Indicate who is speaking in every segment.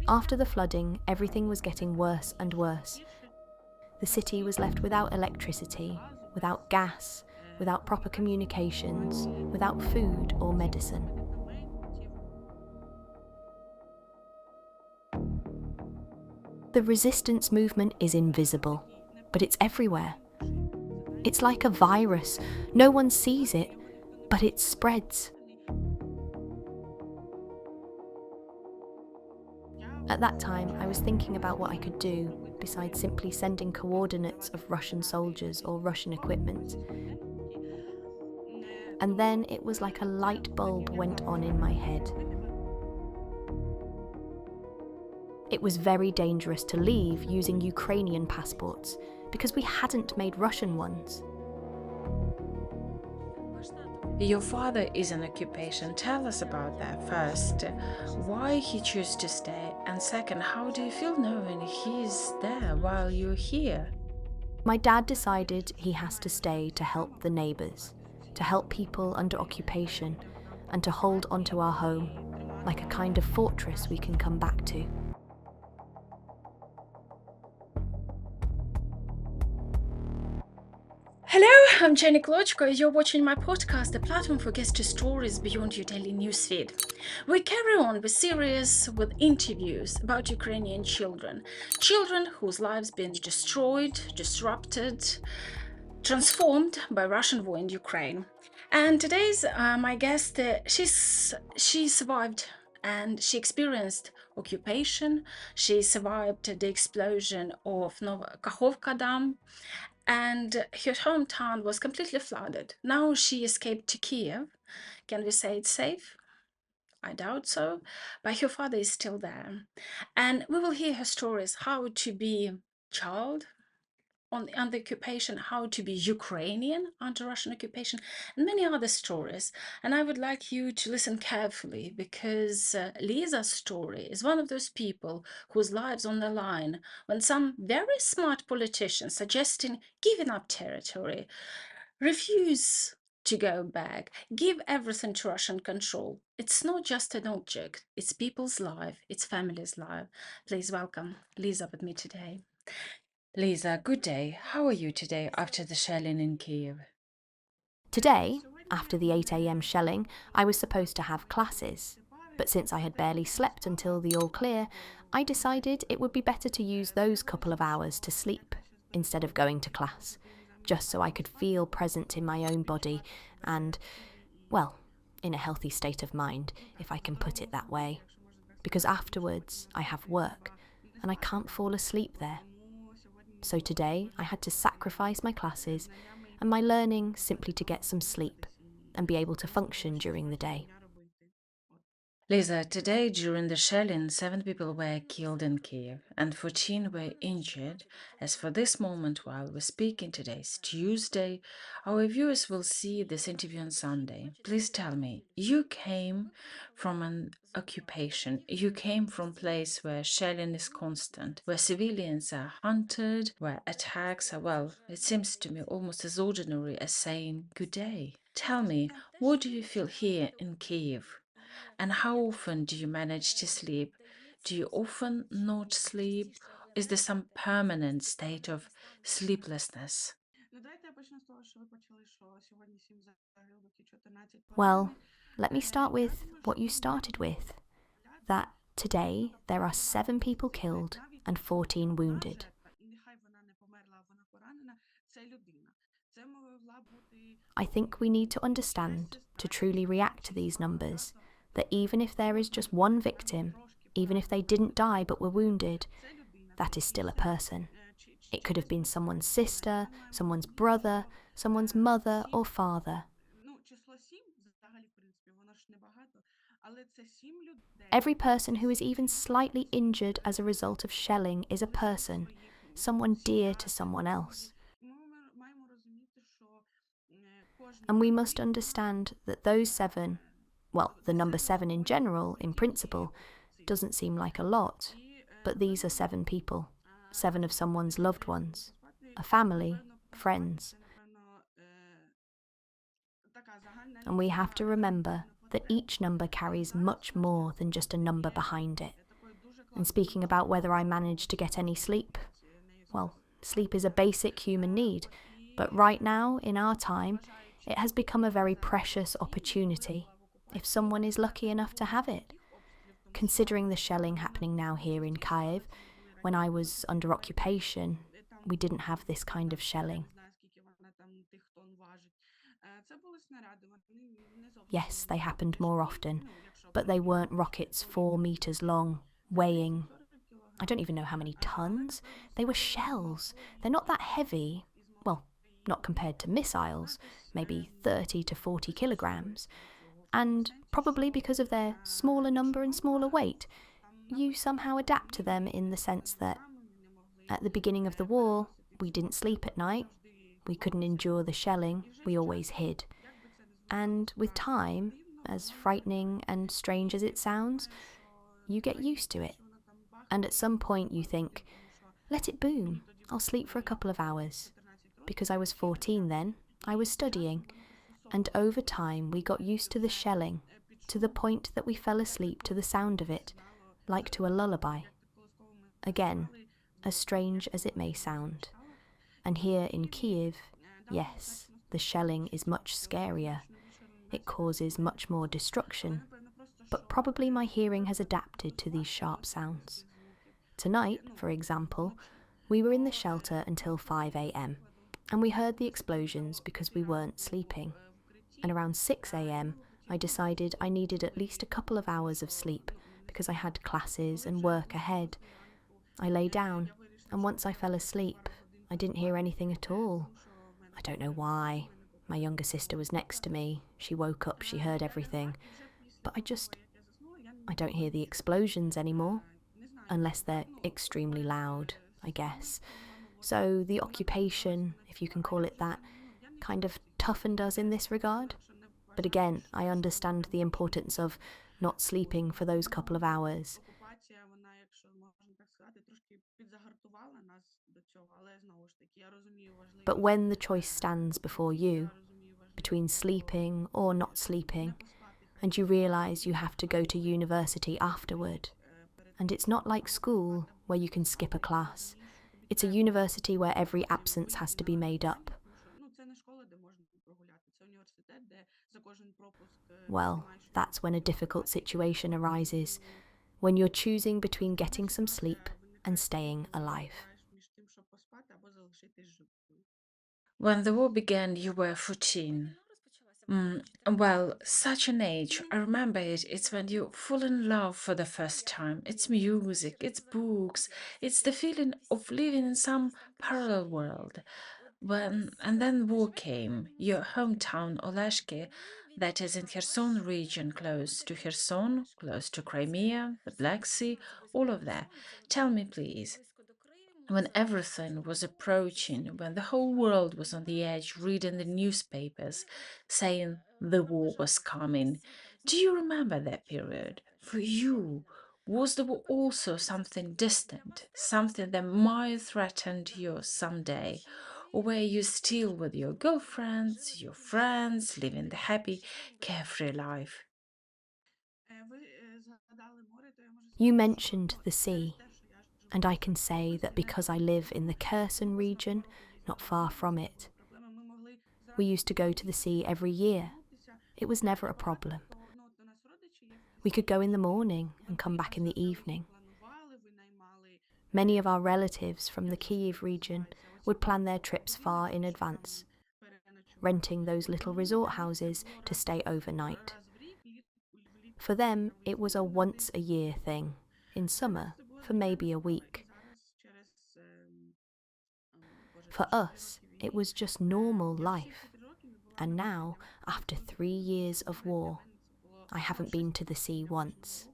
Speaker 1: After the flooding, everything was getting worse and worse. The city was left without electricity, without gas, without proper communications, without food or medicine. The resistance movement is invisible, but it's everywhere. It's like a virus. No one sees it, but it spreads. At that time, I was thinking about what I could do, besides simply sending coordinates of Russian soldiers or Russian equipment. And then it was like a light bulb went on in my head. It was very dangerous to leave using Ukrainian passports, because we hadn't made Russian ones.
Speaker 2: Your father is in occupation. Tell us about that first. Why he chose to stay, and second, how do you feel knowing he's there while you're here?
Speaker 1: My dad decided he has to stay to help the neighbours, to help people under occupation, and to hold onto our home, like a kind of fortress we can come back to.
Speaker 2: Hello, I'm Jenny Klochko. You're watching my podcast, a platform for guest stories beyond your daily newsfeed. We carry on the series with interviews about Ukrainian children whose lives been destroyed, disrupted, transformed by Russian war in Ukraine. And today's my guest, she survived and she experienced occupation. She survived the explosion of Kakhovka Dam, and her hometown was completely flooded. Now she escaped to Kiev. Can we say it's safe? I doubt so, but her father is still there. And we will hear her stories, how to be child under occupation, how to be Ukrainian under Russian occupation, and many other stories. And I would like you to listen carefully, because Liza's story is one of those people whose lives on the line when some very smart politicians suggesting giving up territory, refuse to go back, give everything to Russian control. It's not just an object, it's people's life, it's family's life. Please welcome Liza with me today. Liza, good day. How are you today after the shelling in Kiev?
Speaker 1: Today, after the 8 a.m. shelling, I was supposed to have classes. But since I had barely slept until the all clear, I decided it would be better to use those couple of hours to sleep instead of going to class, just so I could feel present in my own body and, well, in a healthy state of mind, if I can put it that way. Because afterwards I have work, and I can't fall asleep there. So today I had to sacrifice my classes and my learning simply to get some sleep and be able to function during the day.
Speaker 2: Liza, today during the shelling, 7 people were killed in Kiev and 14 were injured. As for this moment while we're speaking, today is Tuesday, our viewers will see this interview on Sunday. Please tell me, you came from an occupation, you came from a place where shelling is constant, where civilians are hunted, where attacks are, well, it seems to me almost as ordinary as saying good day. Tell me, what do you feel here in Kiev? And how often do you manage to sleep? Do you often not sleep? Is there some permanent state of sleeplessness?
Speaker 1: Well, let me start with what you started with, that today there are 7 people killed and 14 wounded. I think we need to understand, to truly react to these numbers, that even if there is just one victim, even if they didn't die but were wounded, that is still a person. It could have been someone's sister, someone's brother, someone's mother or father. Every person who is even slightly injured as a result of shelling is a person, someone dear to someone else. And we must understand that those 7, well, the number 7 in general, in principle, doesn't seem like a lot, but these are 7 people, 7 of someone's loved ones, a family, friends. And we have to remember that each number carries much more than just a number behind it. And speaking about whether I managed to get any sleep, well, sleep is a basic human need, but right now, in our time, it has become a very precious opportunity if someone is lucky enough to have it. Considering the shelling happening now here in Kyiv, when I was under occupation, we didn't have this kind of shelling. Yes, they happened more often, but they weren't rockets 4 meters long, weighing, I don't even know how many tons. They were shells. They're not that heavy. Well, not compared to missiles, maybe 30 to 40 kilograms. And probably because of their smaller number and smaller weight, you somehow adapt to them in the sense that at the beginning of the war, we didn't sleep at night. We couldn't endure the shelling. We always hid. And with time, as frightening and strange as it sounds, you get used to it. And at some point you think, let it boom, I'll sleep for a couple of hours. Because I was 14 then, I was studying, and over time we got used to the shelling, to the point that we fell asleep to the sound of it, like to a lullaby. Again, as strange as it may sound. And here in Kyiv, yes, the shelling is much scarier. It causes much more destruction, but probably my hearing has adapted to these sharp sounds. Tonight, for example, we were in the shelter until 5 a.m, and we heard the explosions because we weren't sleeping. And around 6 a.m, I decided I needed at least a couple of hours of sleep because I had classes and work ahead. I lay down, and once I fell asleep, I didn't hear anything at all. I don't know why. My younger sister was next to me. She woke up, she heard everything. But I don't hear the explosions anymore. Unless they're extremely loud, I guess. So the occupation, if you can call it that, kind of toughened us in this regard. But again, I understand the importance of not sleeping for those couple of hours. But when the choice stands before you, between sleeping or not sleeping, and you realise you have to go to university afterward, and it's not like school where you can skip a class. It's a university where every absence has to be made up. Well, that's when a difficult situation arises, when you're choosing between getting some sleep and staying alive.
Speaker 2: When the war began, you were 14. Well, such an age. I remember it. It's when you fall in love for the first time. It's music, it's books, it's the feeling of living in some parallel world. And then war came. Your hometown, Oleshki, that is in Kherson region, close to Kherson, close to Crimea, the Black Sea, all of that. Tell me, please, when everything was approaching, when the whole world was on the edge reading the newspapers saying the war was coming, do you remember that period? For you, was the war also something distant, something that might threaten you someday? Or were you still with your girlfriends, your friends, living the happy, carefree life?
Speaker 1: You mentioned the sea, and I can say that because I live in the Kherson region, not far from it, we used to go to the sea every year. It was never a problem. We could go in the morning and come back in the evening. Many of our relatives from the Kyiv region would plan their trips far in advance, renting those little resort houses to stay overnight. For them, it was a once-a-year thing, in summer, for maybe a week. For us, it was just normal life. And now, after 3 years of war, I haven't been to the sea once.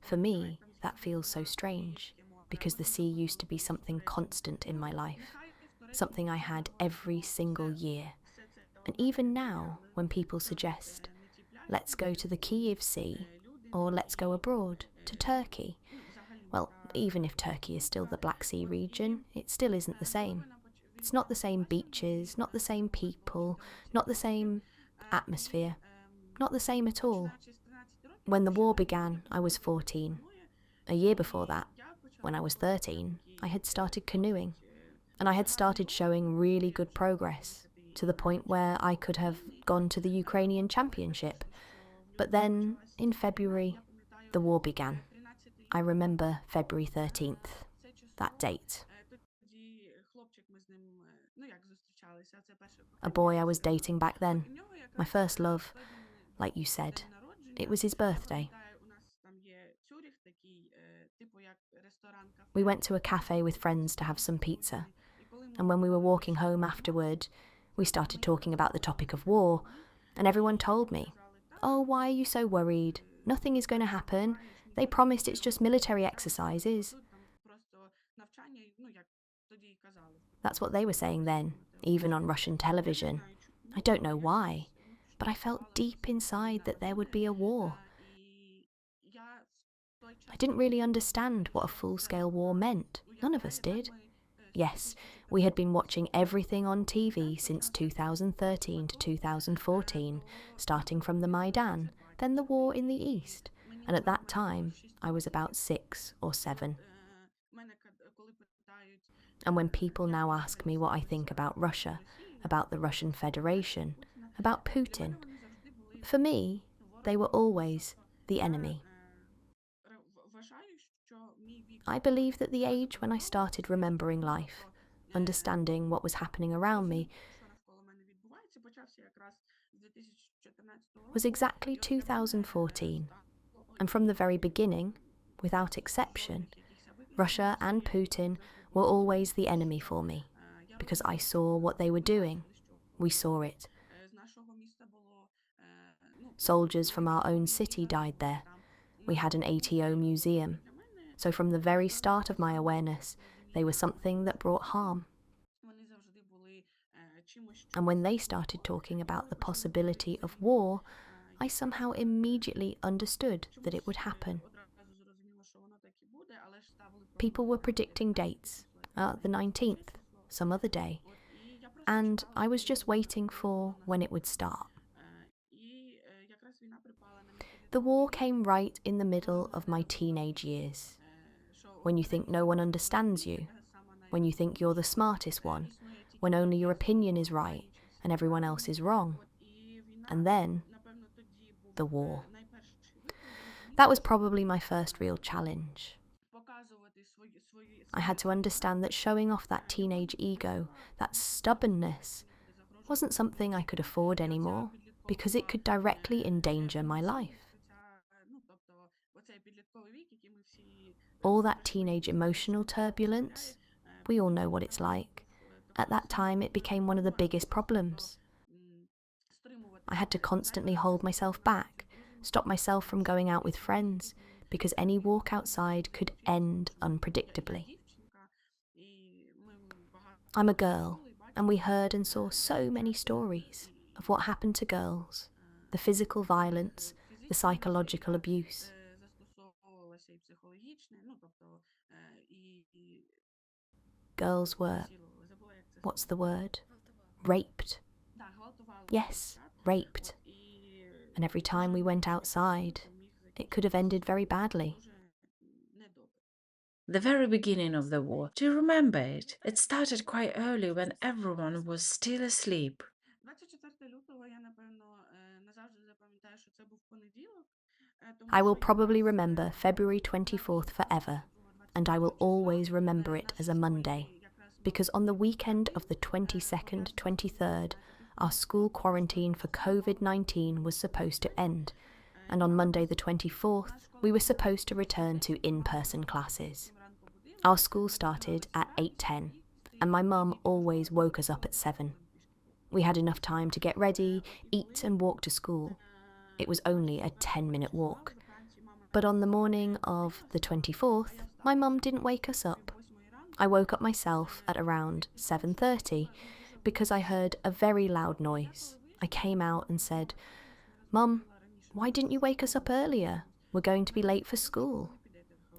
Speaker 1: For me, that feels so strange, because the sea used to be something constant in my life, something I had every single year. And even now, when people suggest, let's go to the Kyiv Sea, or let's go abroad, to Turkey, well, even if Turkey is still the Black Sea region, it still isn't the same. It's not the same beaches, not the same people, not the same atmosphere, not the same at all. When the war began, I was 14. A year before that, when I was 13, I had started canoeing, and I had started showing really good progress, to the point where I could have gone to the Ukrainian championship. But then, in February, the war began. I remember February 13th, that date. A boy I was dating back then, my first love, like you said, it was his birthday. We went to a cafe with friends to have some pizza, and when we were walking home afterward, we started talking about the topic of war, and everyone told me, "Oh, why are you so worried? Nothing is going to happen. They promised it's just military exercises." That's what they were saying then, even on Russian television. I don't know why, but I felt deep inside that there would be a war. I didn't really understand what a full-scale war meant. None of us did. Yes, we had been watching everything on TV since 2013 to 2014, starting from the Maidan, then the war in the East, and at that time I was about 6 or 7. And when people now ask me what I think about Russia, about the Russian Federation, about Putin, for me, they were always the enemy. I believe that the age when I started remembering life, understanding what was happening around me, was exactly 2014. And from the very beginning, without exception, Russia and Putin were always the enemy for me, because I saw what they were doing. We saw it. Soldiers from our own city died there. We had an ATO museum. So from the very start of my awareness, they were something that brought harm. And when they started talking about the possibility of war, I somehow immediately understood that it would happen. People were predicting dates, the 19th, some other day, and I was just waiting for when it would start. The war came right in the middle of my teenage years. When you think no one understands you, when you think you're the smartest one, when only your opinion is right and everyone else is wrong. And then, the war. That was probably my first real challenge. I had to understand that showing off that teenage ego, that stubbornness, wasn't something I could afford anymore, because it could directly endanger my life. All that teenage emotional turbulence, we all know what it's like. At that time, it became one of the biggest problems. I had to constantly hold myself back, stop myself from going out with friends, because any walk outside could end unpredictably. I'm a girl, and we heard and saw so many stories of what happened to girls, the physical violence, the psychological abuse. Girls were, what's the word? Raped. Yes, raped. And every time we went outside, it could have ended very badly.
Speaker 2: The very beginning of the war. Do you remember it? It started quite early when everyone was still asleep.
Speaker 1: I will probably remember February 24th forever, and I will always remember it as a Monday, because on the weekend of the 22nd, 23rd, our school quarantine for COVID-19 was supposed to end, and on Monday the 24th, we were supposed to return to in-person classes. Our school started at 8:10, and my mum always woke us up at 7. We had enough time to get ready, eat and walk to school. It was only a 10-minute walk. But on the morning of the 24th, my mum didn't wake us up. I woke up myself at around 7:30 because I heard a very loud noise. I came out and said, "Mum, why didn't you wake us up earlier? We're going to be late for school."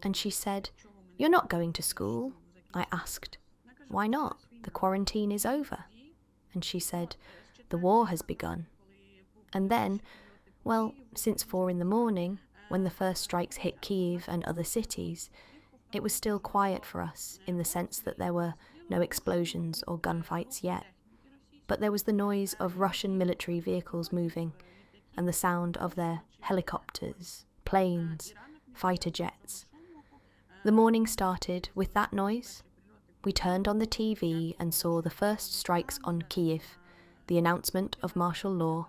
Speaker 1: And she said, "You're not going to school." I asked, "Why not? The quarantine is over." And she said, "The war has begun." And then, well, since 4 in the morning, when the first strikes hit Kyiv and other cities, it was still quiet for us in the sense that there were no explosions or gunfights yet. But there was the noise of Russian military vehicles moving and the sound of their helicopters, planes, fighter jets. The morning started with that noise. We turned on the TV and saw the first strikes on Kyiv, the announcement of martial law,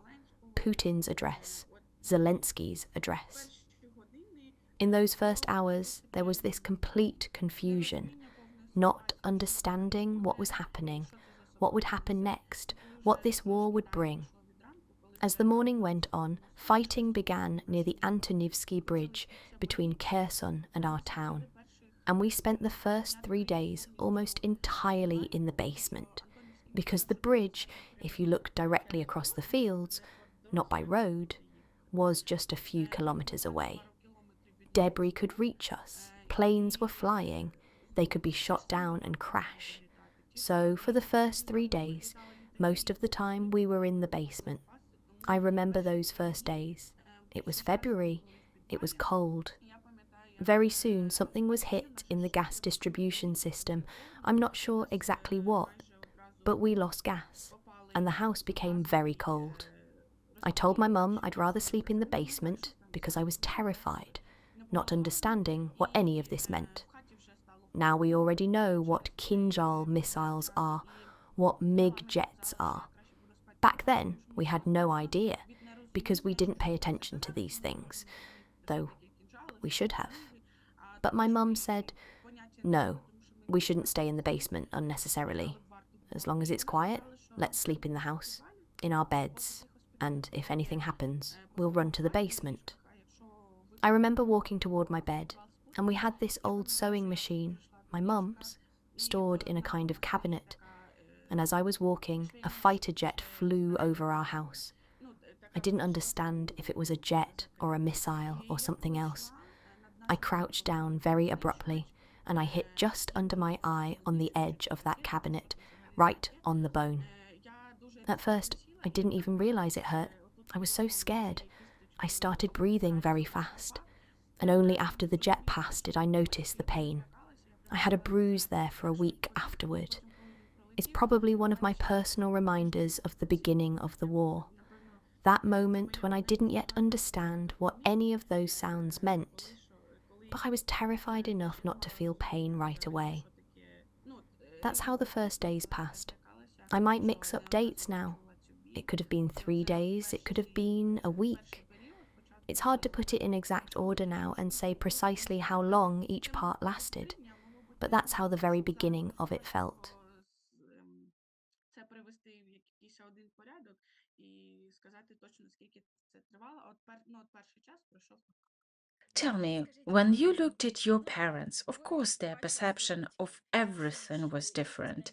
Speaker 1: Putin's address, Zelensky's address. In those first hours, there was this complete confusion, not understanding what was happening, what would happen next, what this war would bring. As the morning went on, fighting began near the Antonivsky Bridge between Kherson and our town, and we spent the first 3 days almost entirely in the basement, because the bridge, if you looked directly across the fields, not by road, was just a few kilometres away. Debris could reach us, planes were flying, they could be shot down and crash. So for the first 3 days, most of the time we were in the basement. I remember those first days. It was February, it was cold. Very soon something was hit in the gas distribution system. I'm not sure exactly what, but we lost gas, and the house became very cold. I told my mum I'd rather sleep in the basement because I was terrified, not understanding what any of this meant. Now we already know what Kinjal missiles are, what MiG jets are. Back then, we had no idea, because we didn't pay attention to these things, though we should have. But my mum said, no, we shouldn't stay in the basement unnecessarily. As long as it's quiet, let's sleep in the house, in our beds, and if anything happens, we'll run to the basement. I remember walking toward my bed, and we had this old sewing machine, my mum's, stored in a kind of cabinet, and as I was walking, a fighter jet flew over our house. I didn't understand if it was a jet or a missile or something else. I crouched down very abruptly, and I hit just under my eye on the edge of that cabinet, right on the bone. At first, I didn't even realise it hurt. I was so scared. I started breathing very fast, and only after the jet passed did I notice the pain. I had a bruise there for a week afterward. It's probably one of my personal reminders of the beginning of the war. That moment when I didn't yet understand what any of those sounds meant, but I was terrified enough not to feel pain right away. That's how the first days passed. I might mix up dates now. It could have been 3 days, it could have been a week. It's hard to put it in exact order now and say precisely how long each part lasted, but that's how the very beginning of it felt.
Speaker 2: Tell me, when you looked at your parents, of course their perception of everything was different.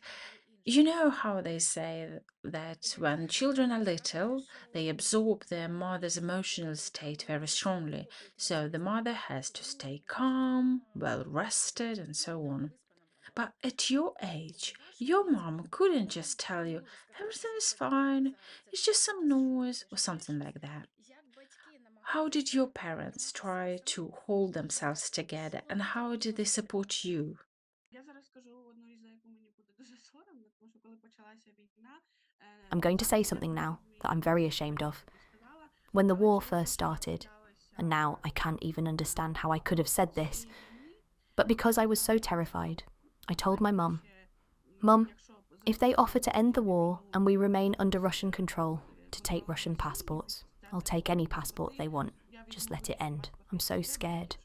Speaker 2: You know how they say that when children are little, they absorb their mother's emotional state very strongly, so the mother has to stay calm, well rested, and so on. But at your age, your mom couldn't just tell you everything is fine, it's just some noise or something like that. How did your parents try to hold themselves together and how did they support you?
Speaker 1: I'm going to say something now that I'm very ashamed of. When the war first started, and now I can't even understand how I could have said this, but because I was so terrified, I told my mum, Mum, if they offer to end the war and we remain under Russian control, to take Russian passports, I'll take any passport they want. Just let it end. I'm so scared.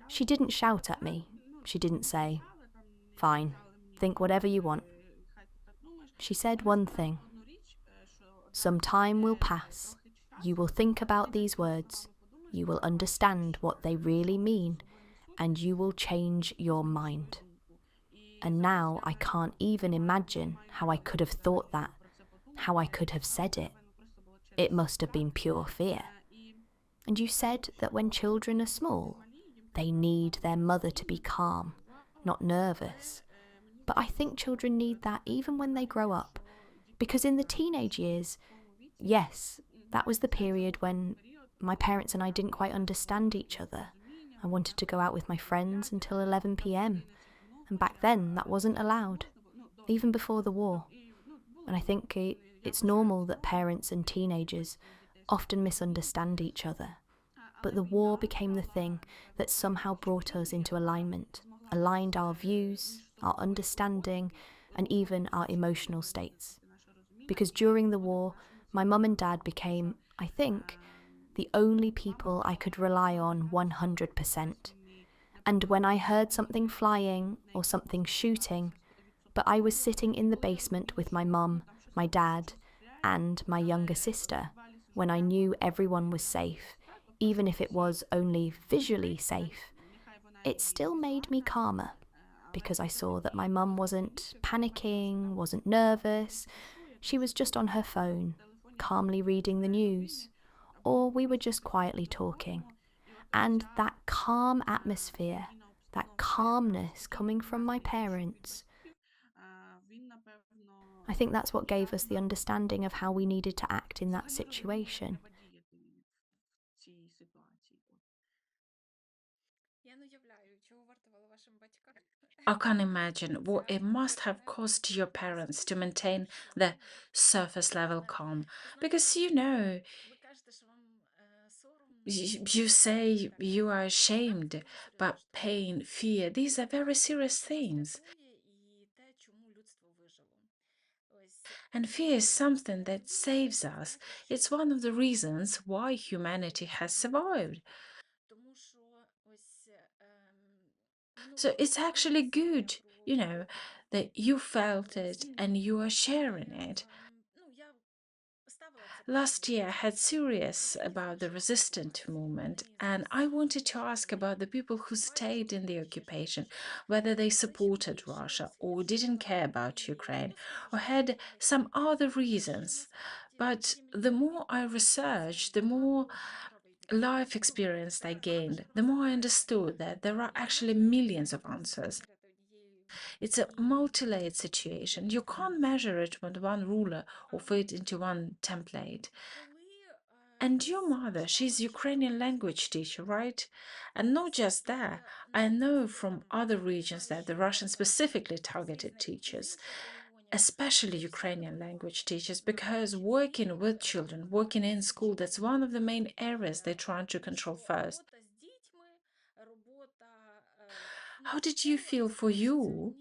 Speaker 1: She didn't shout at me. She didn't say, fine, think whatever you want. She said one thing. Some time will pass. You will think about these words. You will understand what they really mean, and you will change your mind. And now I can't even imagine how I could have thought that, how I could have said it. It must have been pure fear. And you said that when children are small, they need their mother to be calm, not nervous. But I think children need that even when they grow up, because in the teenage years, yes, that was the period when my parents and I didn't quite understand each other. I wanted to go out with my friends until 11 p.m, and back then that wasn't allowed, even before the war. And I think it's normal that parents and teenagers often misunderstand each other. But the war became the thing that somehow brought us into alignment, aligned our views, our understanding, and even our emotional states. Because during the war, my mum and dad became, I think, the only people I could rely on 100%. And when I heard something flying or something shooting, but I was sitting in the basement with my mum, my dad, and my younger sister, when I knew everyone was safe, even if it was only visually safe, it still made me calmer, because I saw that my mum wasn't panicking, wasn't nervous. She was just on her phone, calmly reading the news, or we were just quietly talking. And that calm atmosphere, that calmness coming from my parents, I think that's what gave us the understanding of how we needed to act in that situation.
Speaker 2: I can't imagine what it must have cost your parents to maintain the surface level calm. Because, you say you are ashamed, but pain, fear, these are very serious things. And fear is something that saves us. It's one of the reasons why humanity has survived. So it's actually good, that you felt it and you are sharing it. Last year, I had serious about the resistant movement, and I wanted to ask about the people who stayed in the occupation, whether they supported Russia or didn't care about Ukraine or had some other reasons. But the more I researched, the more life experience I gained, the more I understood that there are actually millions of answers. It's a multi-layered situation. You can't measure it with one ruler or fit into one template. And your mother, she's Ukrainian language teacher, right? And not just that, I know from other regions that the Russians specifically targeted teachers, especially Ukrainian language teachers, because working with children, working in school, that's one of the main areas they're trying to control first. How did you feel for you?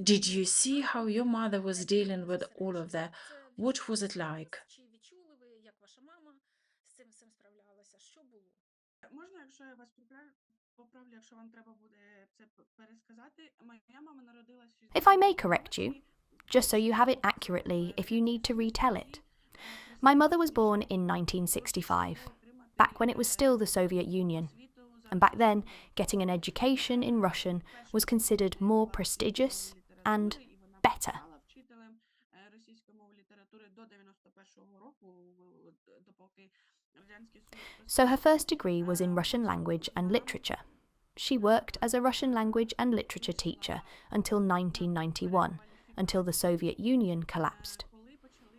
Speaker 2: Did you see how your mother was dealing with all of that? What was it like?
Speaker 3: Можна, якщо я вас поправлю, якщо вам треба буде це пересказати. Моя мама народилась в
Speaker 1: If I may
Speaker 3: 61-му
Speaker 1: correct you,
Speaker 3: році.
Speaker 1: just so you have it accurately if you need to retell it. My mother was born in 1965, back when it was still the Soviet Union. And back then, getting an education in Russian was considered more prestigious and better.
Speaker 3: Вчителем російської мови літератури до 91-го року, допоки Радянський Союз
Speaker 1: So her first degree was in Russian language and literature. She worked as a Russian language and literature teacher until 1991, until the Soviet Union collapsed.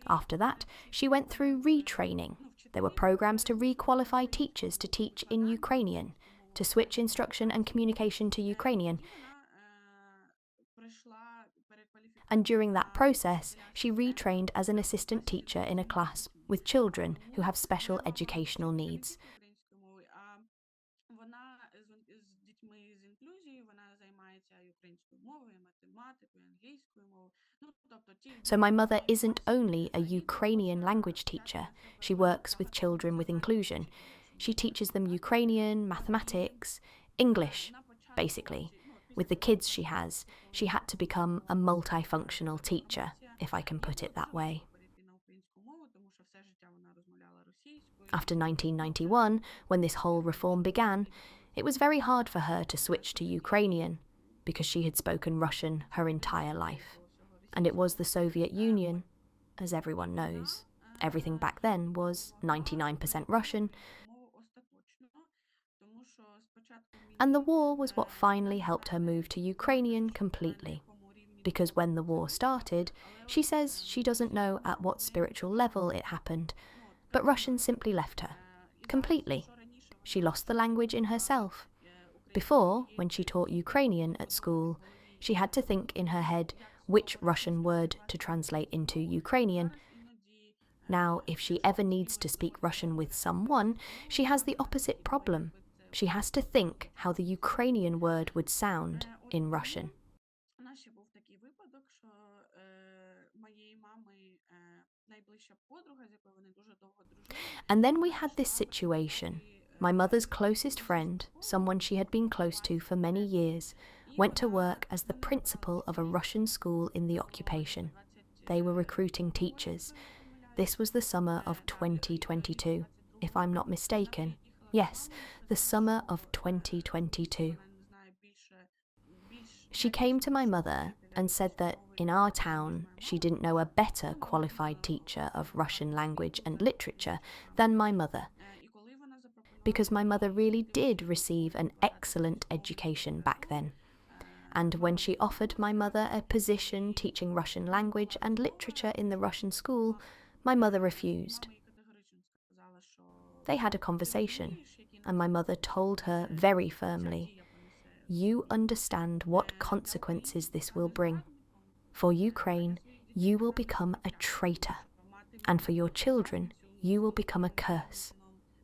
Speaker 1: After that, she went through retraining. There were programs to re-qualify teachers to teach in Ukrainian, to switch instruction and communication to Ukrainian. And during that process, she retrained as an assistant teacher in a class with children who have special educational needs.
Speaker 3: Вона з дітьми з інклюзією, вона займається українською мовою, математикою, англійською мовою. Тобто ті
Speaker 1: So my mother isn't only a Ukrainian language teacher, she works with children with inclusion. She teaches them Ukrainian, mathematics, English, basically. With the kids she had to become a multifunctional teacher, if I can put it that way. After 1991, when this whole reform began, it was very hard for her to switch to Ukrainian, because she had spoken Russian her entire life. And it was the Soviet Union, as everyone knows. Everything back then was 99% Russian, and the war was what finally helped her move to Ukrainian completely. Because when the war started, she says she doesn't know at what spiritual level it happened, but Russian simply left her, Completely. She lost the language in herself. Before, when she taught Ukrainian at school, she had to think in her head which Russian word to translate into Ukrainian. Now, if she ever needs to speak Russian with someone, she has the opposite problem. She has to think how the Ukrainian word would sound in Russian.
Speaker 3: У нас ще був такий випадок, що моєї мами найближча подруга, з якою вони дуже довго дружили.
Speaker 1: And then we had this situation. My mother's closest friend, someone she had been close to for many years, went to work as the principal of a Russian school in the occupation. They were recruiting teachers. This was the summer of 2022, if I'm not mistaken. Yes, the summer of 2022. She came to my mother and said that in our town she didn't know a better qualified teacher of Russian language and literature than my mother, because my mother really did receive an excellent education back then. And when she offered my mother a position teaching Russian language and literature in the Russian school, my mother refused. They had a conversation, and my mother told her very firmly, "You understand what consequences this will bring. For Ukraine, you will become a traitor, and for your children, you will become a curse,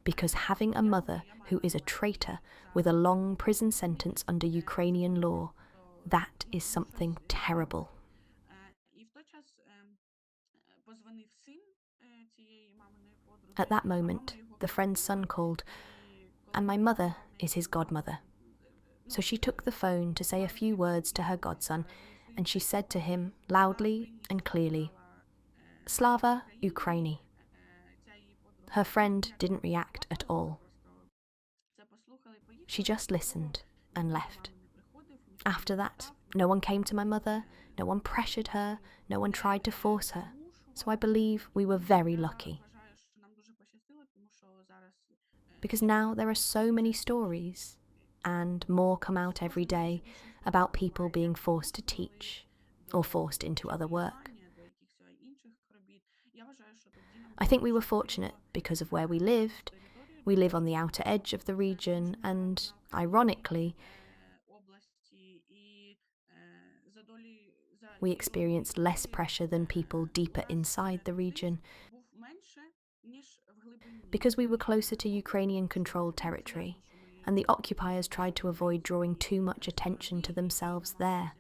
Speaker 1: because having a mother who is a traitor with a long prison sentence under Ukrainian law, that is something terrible." At that moment, the friend's son called, and my mother is his godmother. So she took the phone to say a few words to her godson, and she said to him loudly and clearly, "Slava Ukraini." Her friend didn't react at all. She just listened and left. After that, no one came to my mother, no one pressured her, no one tried to force her. So I believe we were very lucky. Because now there are so many stories, and more come out every day, about people being forced to teach or forced into other work. I think we were fortunate because of where we lived. We live on the outer edge of the region, and ironically, we experienced less pressure than people deeper inside the region, because we were closer to Ukrainian-controlled territory, and the occupiers tried to avoid drawing too much attention to themselves there.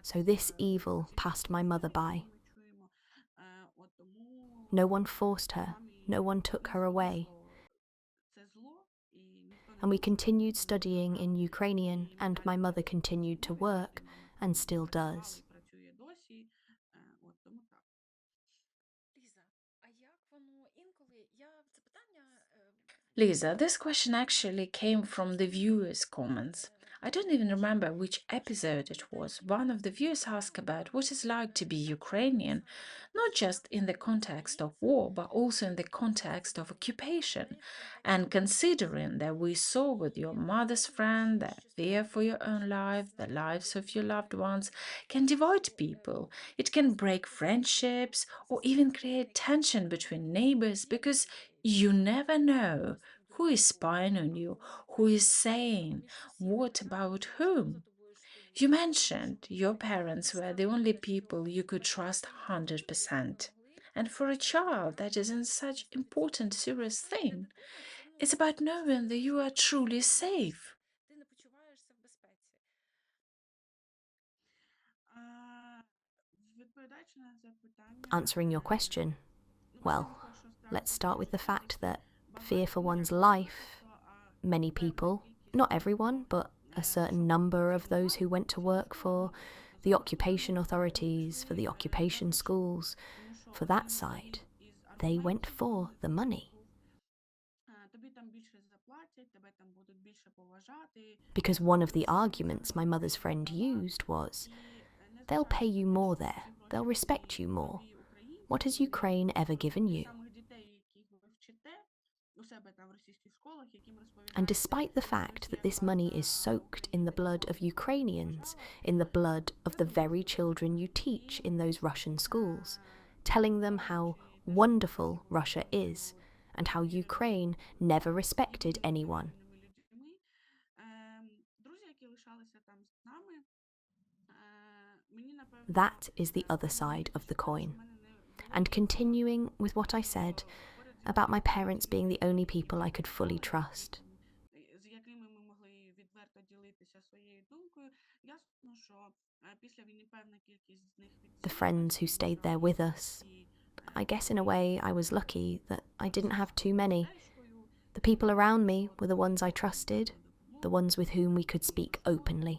Speaker 1: So this evil passed my mother by. No one forced her, no one took her away. And we continued studying in Ukrainian, and my mother continued to work, and still does.
Speaker 2: Liza, this question actually came from the viewers' comments. I don't even remember which episode it was. One of the viewers asked about what it's like to be Ukrainian, not just in the context of war, but also in the context of occupation. And considering that we saw with your mother's friend that fear for your own life, the lives of your loved ones, can divide people. It can break friendships or even create tension between neighbors because you never know who is spying on you, who is saying what about whom. You mentioned your parents were the only people you could trust 100%. And for a child, that isn't such important, serious thing. It's about knowing that you are truly safe.
Speaker 1: Answering your question, well, let's start with the fact that fear for one's life, many people, not everyone, but a certain number of those who went to work for the occupation authorities, for the occupation schools, for that side, they went for the money. Because one of the arguments my mother's friend used was, they'll pay you more there, they'll respect you more. What has Ukraine ever given you? And despite the fact that this money is soaked in the blood of Ukrainians, in the blood of the very children you teach in those Russian schools, telling them how wonderful Russia is, and how Ukraine never respected anyone. That is the other side of the coin. And continuing with what I said about my parents being the only people I could fully trust.
Speaker 3: З якими ми могли відверто ділитися своєю думкою. Ясно, що після війни певна кількість з них
Speaker 1: The
Speaker 3: відсіялась,
Speaker 1: friends who
Speaker 3: тому
Speaker 1: stayed
Speaker 3: що
Speaker 1: there with us.
Speaker 3: всі
Speaker 1: I guess in a way I was lucky that I didn't have too many.
Speaker 3: стежкою.
Speaker 1: The people around me were the ones I trusted, the ones with whom we could speak openly.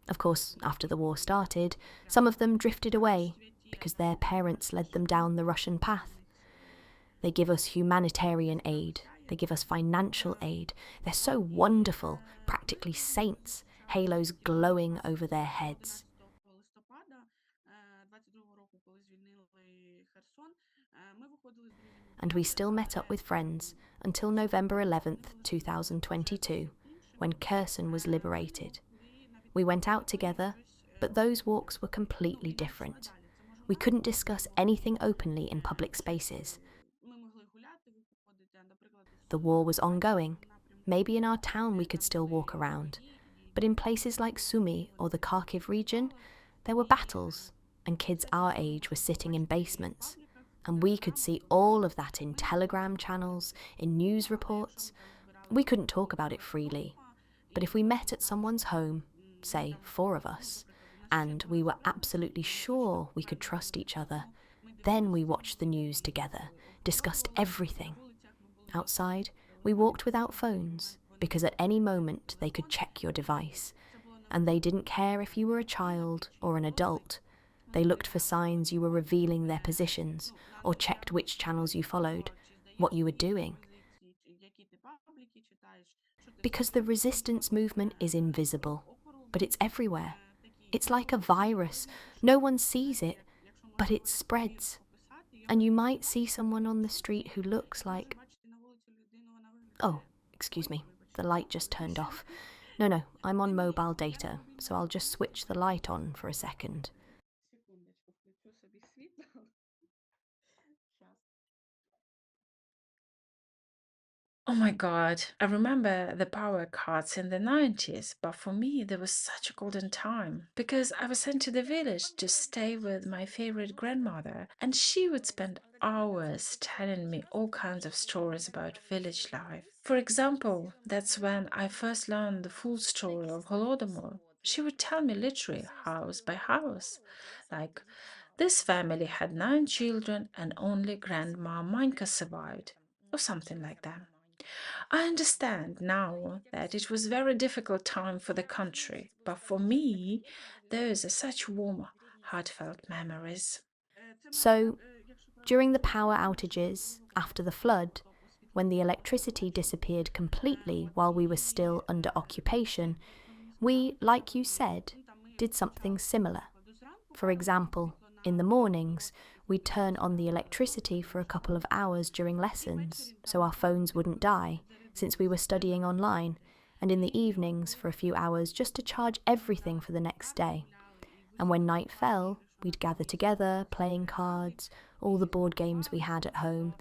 Speaker 1: Of course, after the war started, some of them drifted away because their parents led them down the Russian path. They give us humanitarian aid, they give us financial aid. They're so wonderful, practically saints, halos glowing over their heads. And we still met up with friends until November 11th, 2022, when Kherson was liberated. We went out together, but those walks were completely different. We couldn't discuss anything openly in public spaces. The war was ongoing. Maybe in our town we could still walk around, but in places like Sumy or the Kharkiv region, there were battles, and kids our age were sitting in basements. And we could see all of that in telegram channels, in news reports. We couldn't talk about it freely, but if we met at someone's home, say 4 of us, and we were absolutely sure we could trust each other, then we watched the news together, discussed everything. Outside, we walked without phones, because at any moment they could check your device, and they didn't care if you were a child or an adult. They looked for signs you were revealing their positions, or checked which channels you followed, what you were doing. Because the resistance movement is invisible, but it's everywhere. It's like a virus. No one sees it, but it spreads. And you might see someone on the street who looks like... Oh, excuse me, the light just turned off. No, I'm on mobile data, so I'll just switch the light on for a second.
Speaker 3: Секундочку, включу собі світло. Щас.
Speaker 2: Oh my God, I remember the power cuts in the 90s, but for me, there was such a golden time because I was sent to the village to stay with my favorite grandmother, and she would spend hours telling me all kinds of stories about village life. For example, that's when I first learned the full story of Holodomor. She would tell me literally house by house, like this family had 9 children and only grandma Manka survived, or something like that. I understand now that it was a very difficult time for the country, but for me, those are such warm, heartfelt memories.
Speaker 1: So, during the power outages, after the flood, when the electricity disappeared completely while we were still under occupation, we, like you said, did something similar. For example, in the mornings, we'd turn on the electricity for a couple of hours during lessons so our phones wouldn't die, since we were studying online, and in the evenings for a few hours just to charge everything for the next day. And when night fell, we'd gather together, playing cards, all the board games we had at home,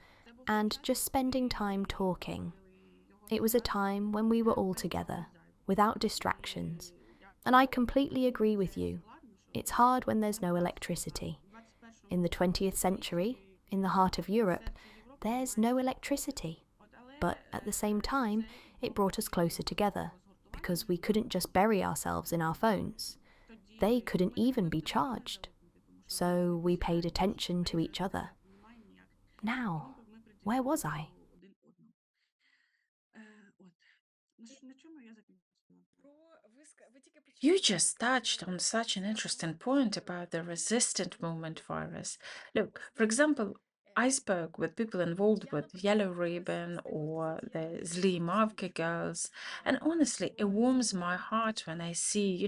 Speaker 1: and just spending time talking. It was a time when we were all together, without distractions. And I completely agree with you. It's hard when there's no electricity. In the 20th century, in the heart of Europe, there's no electricity. But at the same time, it brought us closer together, because we couldn't just bury ourselves in our phones. They couldn't even be charged. So we paid attention to each other. Now, where was I?
Speaker 3: На чому я закінчила?
Speaker 2: You just touched on such an interesting point about the resistant movement virus. Look, for example, I spoke with people involved with Yellow Ribbon or the Zli Mavka girls, and honestly, it warms my heart when I see,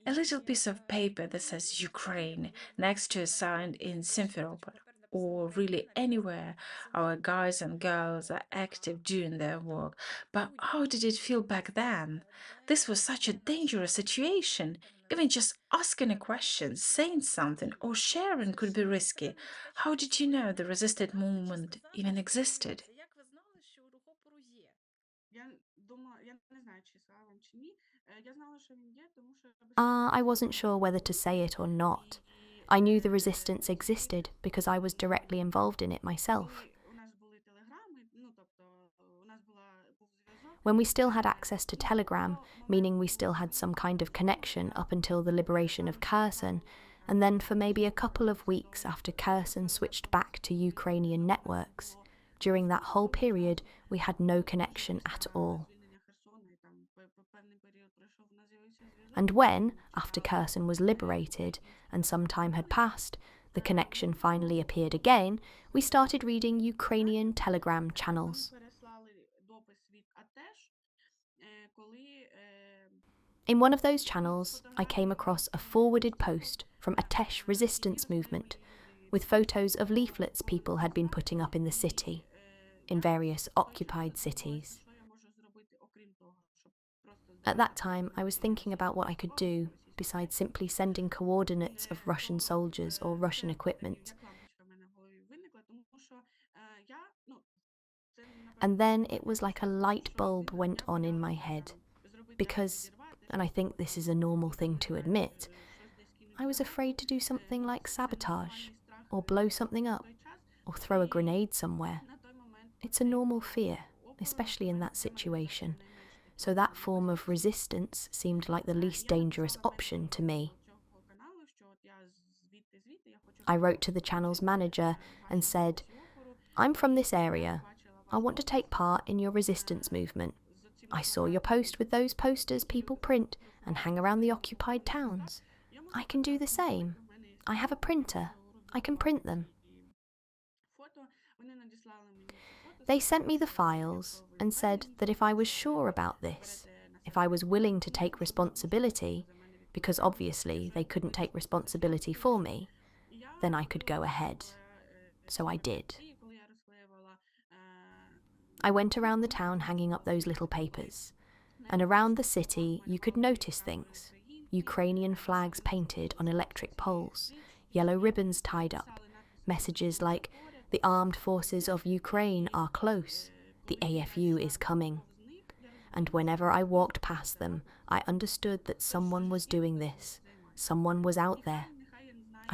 Speaker 2: a little piece of paper that says Ukraine next to a sign in Simferopol, or really anywhere our guys and girls are active doing their work. But how did it feel back then? This was such a dangerous situation. Even just asking a question, saying something, or sharing could be risky. How did you know the resisted movement even existed?
Speaker 3: Я не знаю, чи сказала вам чи ні. Я знала, що він є, тому що я
Speaker 1: I
Speaker 3: безпосередньо
Speaker 1: wasn't sure whether to say it or not. I knew the resistance existed because I was directly involved in it myself.
Speaker 3: коли у нас були телеграми, ну тобто у нас був зв'язок,
Speaker 1: When we still had access to
Speaker 3: ну
Speaker 1: Telegram,
Speaker 3: до
Speaker 1: meaning
Speaker 3: моменту,
Speaker 1: we still
Speaker 3: коли
Speaker 1: had some
Speaker 3: вони
Speaker 1: kind of
Speaker 3: ну
Speaker 1: connection
Speaker 3: я
Speaker 1: up until the liberation of
Speaker 3: саме
Speaker 1: Kherson,
Speaker 3: розмовляла
Speaker 1: and
Speaker 3: там
Speaker 1: then for maybe a
Speaker 3: з
Speaker 1: couple of weeks
Speaker 3: посадовими
Speaker 1: after Kherson switched back to Ukrainian networks.
Speaker 3: було
Speaker 1: During that whole
Speaker 3: зрозуміло, що
Speaker 1: period, we had no
Speaker 3: вже
Speaker 1: connection at
Speaker 3: після
Speaker 1: all.
Speaker 3: звільнення Херсона і там певний період пройшов, у нас з'явився зв'язок,
Speaker 1: And
Speaker 3: і ми
Speaker 1: when,
Speaker 3: там
Speaker 1: after
Speaker 3: читали
Speaker 1: Kherson was liberated
Speaker 3: українську
Speaker 1: and some time had
Speaker 3: новини.
Speaker 1: passed, the connection finally appeared again, we started reading Ukrainian Telegram
Speaker 3: Вони
Speaker 1: channels.
Speaker 3: переслали допис від АТЕШ, коли
Speaker 1: In one of those
Speaker 3: ну,
Speaker 1: channels, I came
Speaker 3: фотографії
Speaker 1: across a
Speaker 3: були
Speaker 1: forwarded
Speaker 3: просто
Speaker 1: post from a Tesh resistance
Speaker 3: які
Speaker 1: movement
Speaker 3: розстрілювали люди
Speaker 1: with photos of
Speaker 3: по
Speaker 1: leaflets people had been
Speaker 3: вулицях.
Speaker 1: putting up in the
Speaker 3: І
Speaker 1: city, in
Speaker 3: я
Speaker 1: various
Speaker 3: в той час
Speaker 1: occupied
Speaker 3: задумалася,
Speaker 1: cities.
Speaker 3: що я можу зробити, окрім того, щоб просто
Speaker 1: At
Speaker 3: здати
Speaker 1: that time, I was
Speaker 3: свої
Speaker 1: thinking
Speaker 3: всі
Speaker 1: about what I could do
Speaker 3: російські
Speaker 1: besides
Speaker 3: тексти.
Speaker 1: simply sending coordinates of Russian
Speaker 3: То
Speaker 1: soldiers or Russian
Speaker 3: це
Speaker 1: equipment.
Speaker 3: як лампочка в мене в голові виникла, тому що я, ну, це, напевно,
Speaker 1: And
Speaker 3: ви
Speaker 1: then it
Speaker 3: розумієте,
Speaker 1: was like a
Speaker 3: що
Speaker 1: light
Speaker 3: якщо
Speaker 1: bulb
Speaker 3: людина,
Speaker 1: went
Speaker 3: я
Speaker 1: on in my
Speaker 3: боялася
Speaker 1: head.
Speaker 3: там зробити як
Speaker 1: Because,
Speaker 3: відірвати
Speaker 1: and I
Speaker 3: щось,
Speaker 1: think
Speaker 3: типу
Speaker 1: this
Speaker 3: там
Speaker 1: is a normal thing to
Speaker 3: відправляти
Speaker 1: admit,
Speaker 3: щось десь кинуть
Speaker 1: I was
Speaker 3: далеко.
Speaker 1: afraid to do something
Speaker 3: Ну,
Speaker 1: like
Speaker 3: це
Speaker 1: sabotage
Speaker 3: нормальний страх
Speaker 1: or blow something
Speaker 3: в
Speaker 1: up
Speaker 3: той час.
Speaker 1: or throw a
Speaker 3: І
Speaker 1: grenade somewhere.
Speaker 3: на той момент
Speaker 1: It's a
Speaker 3: оцей
Speaker 1: normal
Speaker 3: був
Speaker 1: fear,
Speaker 3: опору,
Speaker 1: especially in that
Speaker 3: це мене
Speaker 1: situation.
Speaker 3: найменш
Speaker 1: So
Speaker 3: такі
Speaker 1: that form of
Speaker 3: небезпечні.
Speaker 1: resistance seemed like the least
Speaker 3: Я
Speaker 1: dangerous
Speaker 3: написала
Speaker 1: option to me.
Speaker 3: менеджеру цього каналу, що от я звідти, я хочу
Speaker 1: I wrote to the
Speaker 3: включити
Speaker 1: channel's manager and
Speaker 3: ваші
Speaker 1: said,
Speaker 3: хлопці опору.
Speaker 1: I'm from
Speaker 3: І
Speaker 1: this
Speaker 3: я
Speaker 1: area.
Speaker 3: побачила
Speaker 1: I
Speaker 3: ваш
Speaker 1: want to
Speaker 3: допис
Speaker 1: take part in your resistance movement.
Speaker 3: з цими
Speaker 1: I saw your
Speaker 3: плакатами,
Speaker 1: post with those posters
Speaker 3: які
Speaker 1: people
Speaker 3: люди
Speaker 1: print and
Speaker 3: друкували
Speaker 1: hang
Speaker 3: на
Speaker 1: around the
Speaker 3: стінах
Speaker 1: occupied
Speaker 3: окупованих містах.
Speaker 1: towns.
Speaker 3: Я можу
Speaker 1: I can do the
Speaker 3: прекрасно
Speaker 1: same.
Speaker 3: зробити. В мене є
Speaker 1: I have a
Speaker 3: скрін,
Speaker 1: printer.
Speaker 3: можу
Speaker 1: I can print them.
Speaker 3: ці фото. Вони надіслали мені ці фото,
Speaker 1: They sent me
Speaker 3: сказали,
Speaker 1: the
Speaker 3: що
Speaker 1: files
Speaker 3: якщо ви
Speaker 1: and said
Speaker 3: впевнені,
Speaker 1: that if I was sure about this,
Speaker 3: берете на
Speaker 1: if
Speaker 3: себе
Speaker 1: I was willing to
Speaker 3: відповідальність,
Speaker 1: take
Speaker 3: що ви можете
Speaker 1: responsibility,
Speaker 3: за мене
Speaker 1: because
Speaker 3: відповідати,
Speaker 1: obviously
Speaker 3: що
Speaker 1: they couldn't take responsibility
Speaker 3: і
Speaker 1: for
Speaker 3: все.
Speaker 1: me,
Speaker 3: І я
Speaker 1: then I could go ahead.
Speaker 3: розклеювала
Speaker 1: So I did.
Speaker 3: і коли я розклеювала
Speaker 1: I went around the town hanging up those little papers. And around the city, you could notice things. Ukrainian flags painted on electric poles, yellow ribbons tied up, messages like, "The armed forces of Ukraine are close. The AFU is coming." And whenever I walked past them, I understood that someone was doing this. Someone was out there.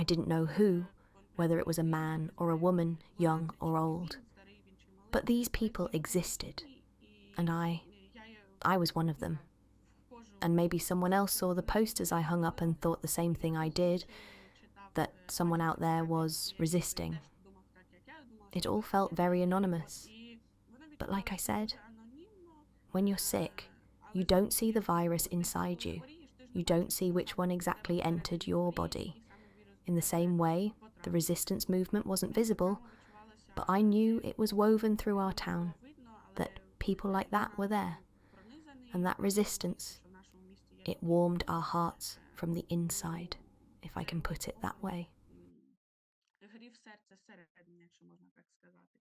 Speaker 1: I didn't know who, whether it was a man or a woman, young or old. But these people existed, and I was one of them. And maybe someone else saw the posters I hung up and thought the same thing I did, that someone out there was resisting. It all felt very anonymous. But like I said, when you're sick, you don't see the virus inside you. You don't see which one exactly entered your body. In the same way, the resistance movement wasn't visible, but I knew it was woven through our town, that people like that were there. And that resistance, it warmed our hearts from the inside, if I can put it that way.
Speaker 3: Грів серця всередині, якщо можна так сказати.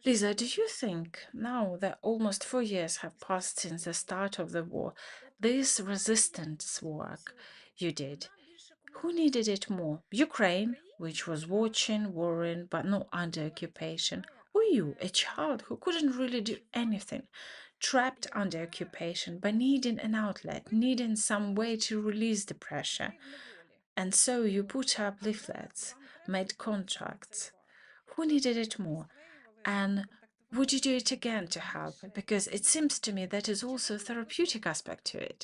Speaker 2: Liza, do you think, now that almost 4 years have passed since the start of the war, this resistance work you did, who needed it more? Ukraine, which was watching, worrying, but not under occupation, or you, a child who couldn't really do anything, trapped under occupation, but needing an outlet, needing some way to release the pressure? And so you put up leaflets, made contracts. Who needed it more? And would you do it again to help? Because it seems to me that is also a therapeutic aspect to it.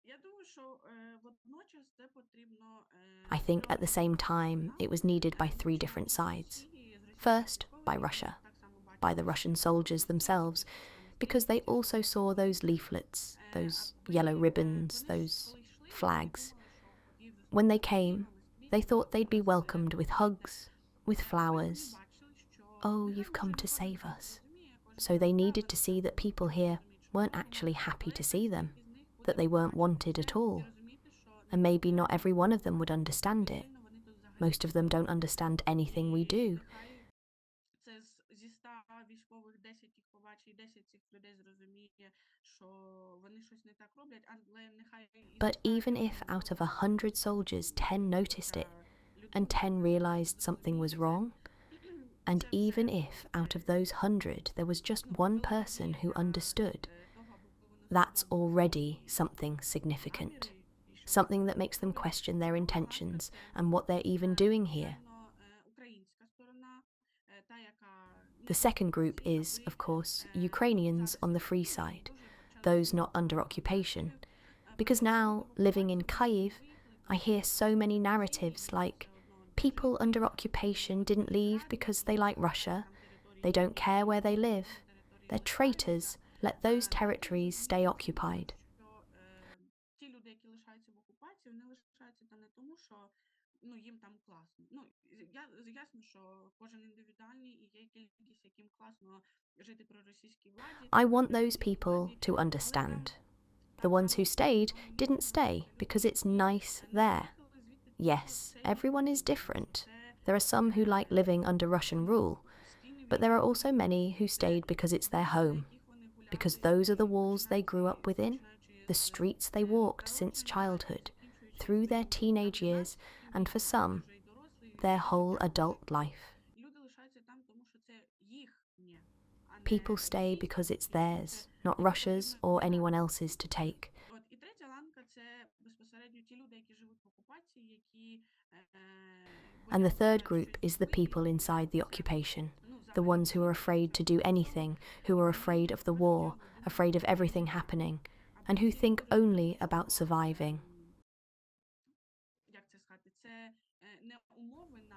Speaker 3: Я думаю, що водночас це потрібно
Speaker 1: I think at the same time it was needed by three different sides. First, by Russia, by the Russian soldiers themselves, because they also saw those leaflets, those yellow ribbons, those flags. When they came, they thought they'd be welcomed with hugs, with flowers. Oh, you've come to save us. So they needed to see that people here weren't actually happy to see them, that they weren't wanted at all. And maybe not every one of them would understand it. Most of them don't understand anything we do.
Speaker 3: Це зі 100 військових 10 їх побачить, і 10 цих людей зрозуміє, що вони щось не так роблять, але нехай і
Speaker 1: But even
Speaker 3: ситуація
Speaker 1: if
Speaker 3: буде
Speaker 1: out of
Speaker 3: нормальна.
Speaker 1: 100 soldiers 10 noticed it, and
Speaker 3: Людина
Speaker 1: 10 realized something was wrong, and
Speaker 3: це
Speaker 1: even
Speaker 3: вже
Speaker 1: if out of those 100 there was just one person who understood,
Speaker 3: того, аби вони
Speaker 1: that's
Speaker 3: усвідомили
Speaker 1: already
Speaker 3: свої
Speaker 1: something significant.
Speaker 3: наміри і що вони
Speaker 1: Something that makes them
Speaker 3: роблять.
Speaker 1: question their
Speaker 3: Друга ланка
Speaker 1: intentions
Speaker 3: це
Speaker 1: and what they're even doing here.
Speaker 3: звичайно українська сторона, та яка
Speaker 1: The second group is, of course, Ukrainians on the free side, those not under occupation. Because now, living in Kyiv, I hear so many narratives like, people under occupation didn't leave because they like Russia, they don't care where they live, they're traitors, let those territories stay occupied.
Speaker 3: Ті люди, які лишаються в окупації, вони лишаються там не тому, що їм там класно. Ясно, що кожен індивідуальний і є кількість, яким класно жити при російській владі.
Speaker 1: I want those people to understand. The ones who stayed didn't stay because it's nice there. Yes, everyone is different. There are some who like living under Russian rule, but there are also many who stayed because it's their home, because those are the walls they grew up within, the streets they walked since childhood, through their teenage years, and for some, their whole adult life. People stay because it's theirs, not Russia's or anyone else's to take.
Speaker 3: І третя ланка – це безпосередньо ті люди, які живуть в окупації, які
Speaker 1: And the third group is the people inside the occupation, the ones who are afraid to do anything, who are afraid of the war, afraid of everything happening, and who think only about surviving.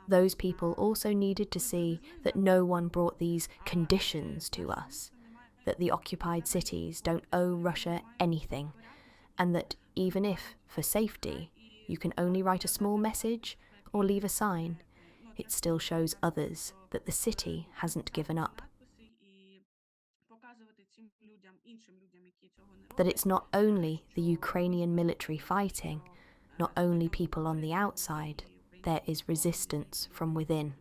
Speaker 1: Those people also needed to see that no one brought these conditions to us, that the occupied cities don't owe Russia anything, and that even if, for safety, you can only write a small message or leave a sign, it still shows others that the city hasn't given up. That it's not only the Ukrainian military fighting, not only people on the outside, there is resistance from within.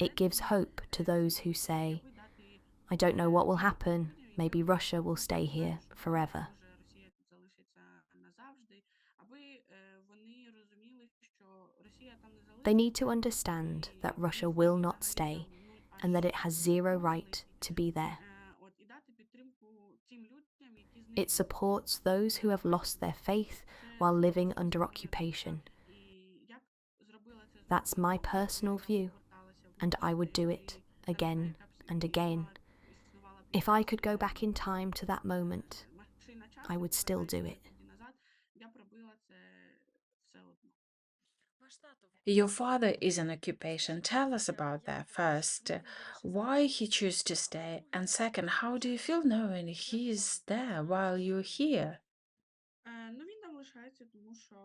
Speaker 1: It gives hope to those who say, I don't know what will happen, maybe Russia will stay here forever. They need to understand that Russia will not stay and that it has zero right to be there. It supports those who have lost their faith while living under occupation. That's my personal view, and I would do it again and again. If I could go back in time to that moment, I would still do it.
Speaker 2: Your father is in occupation. Tell us about that first. Why he chose to stay, and second, how do you feel knowing he is there while you're here?
Speaker 3: Він там лишається, тому що,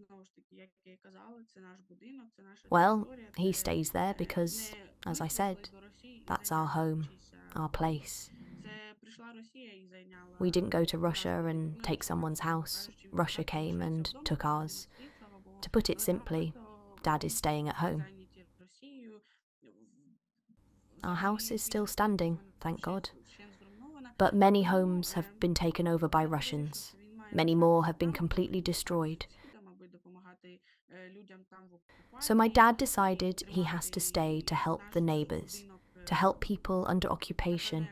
Speaker 3: знову ж таки, як я і казала, це наш будинок, це наша
Speaker 1: Well,
Speaker 3: територія.
Speaker 1: he stays there because, as I said, that's our home, our place. We didn't go to Russia and take someone's house. Russia came and took ours. To put it simply, Dad is staying at home. Our house is still standing, thank God. But many homes have been taken over by Russians. Many more have been completely destroyed. So my dad decided he has to stay to help the neighbours, to help people under occupation,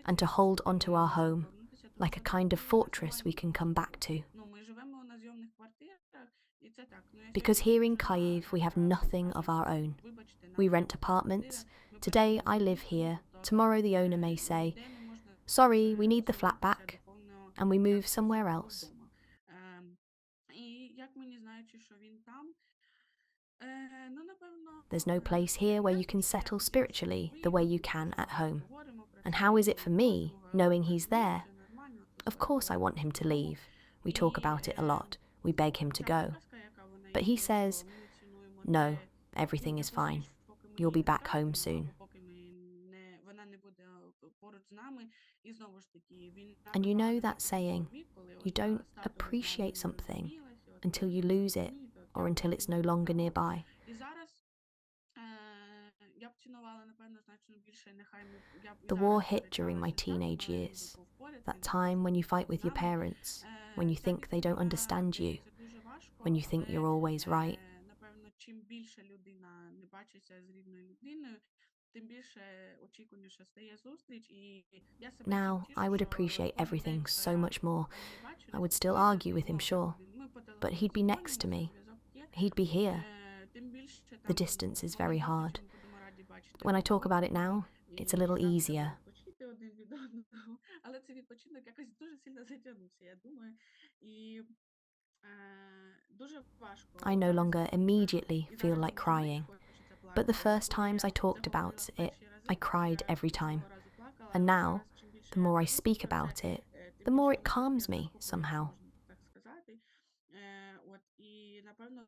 Speaker 1: and to hold onto our home, like a kind of fortress we can come back to. Because here in Kyiv we have nothing of our own. We rent apartments. Today I live here. Tomorrow the owner may say, sorry, we need the flat back, and we move somewhere else. There's no place here where you can settle spiritually the way you can at home. And how is it for me, knowing he's there? Of course I want him to leave. We talk about it a lot. We beg him to go. But he says, no, everything is fine. You'll be back home soon. And you know that saying, you don't appreciate something until you lose it or until it's no longer nearby. The war hit during my teenage years. That time when you fight with your parents, when you think they don't understand you, when you think you're always right.
Speaker 3: Напевно, чим більше людина не бачиться з рідною людиною, тим більше очікуваніше стає зустріч. І я себе цим
Speaker 1: Now, I
Speaker 3: тішу,
Speaker 1: would
Speaker 3: що
Speaker 1: appreciate
Speaker 3: кожен день,
Speaker 1: everything
Speaker 3: що
Speaker 1: so
Speaker 3: я
Speaker 1: much more.
Speaker 3: не
Speaker 1: I
Speaker 3: бачилась,
Speaker 1: would still
Speaker 3: коли
Speaker 1: argue with him,
Speaker 3: зв'язок
Speaker 1: sure,
Speaker 3: один. Ми по
Speaker 1: but he'd be
Speaker 3: телефону
Speaker 1: next to
Speaker 3: дзвонимо,
Speaker 1: me.
Speaker 3: зв'язок є.
Speaker 1: He'd be here.
Speaker 3: Тим більше
Speaker 1: The
Speaker 3: там
Speaker 1: distance is
Speaker 3: буває
Speaker 1: very
Speaker 3: зустрічі,
Speaker 1: hard.
Speaker 3: ми будемо раді бачити
Speaker 1: When I
Speaker 3: один
Speaker 1: talk about it
Speaker 3: одного.
Speaker 1: now, it's a
Speaker 3: І
Speaker 1: little
Speaker 3: нам треба
Speaker 1: easier.
Speaker 3: відпочити один від одного. Але цей відпочинок якось дуже сильно затягнувся, я думаю. І дуже
Speaker 1: I
Speaker 3: важко
Speaker 1: no
Speaker 3: зараз
Speaker 1: longer immediately
Speaker 3: і
Speaker 1: feel
Speaker 3: зараз
Speaker 1: like
Speaker 3: мені іноді
Speaker 1: crying,
Speaker 3: хочеться
Speaker 1: but the
Speaker 3: плакати.
Speaker 1: first
Speaker 3: Коли
Speaker 1: times I
Speaker 3: я це
Speaker 1: talked
Speaker 3: говорила
Speaker 1: about
Speaker 3: в
Speaker 1: it,
Speaker 3: перші рази,
Speaker 1: I
Speaker 3: то
Speaker 1: cried
Speaker 3: я
Speaker 1: every time.
Speaker 3: кожного разу плакала,
Speaker 1: And
Speaker 3: але
Speaker 1: now,
Speaker 3: зараз чим більше
Speaker 1: the
Speaker 3: я
Speaker 1: more I
Speaker 3: кажу
Speaker 1: speak
Speaker 3: про це,
Speaker 1: about it,
Speaker 3: тим
Speaker 1: the more
Speaker 3: більше
Speaker 1: it
Speaker 3: воно так
Speaker 1: calms me
Speaker 3: захоплює,
Speaker 1: somehow.
Speaker 3: можна так сказати. От, і, напевно,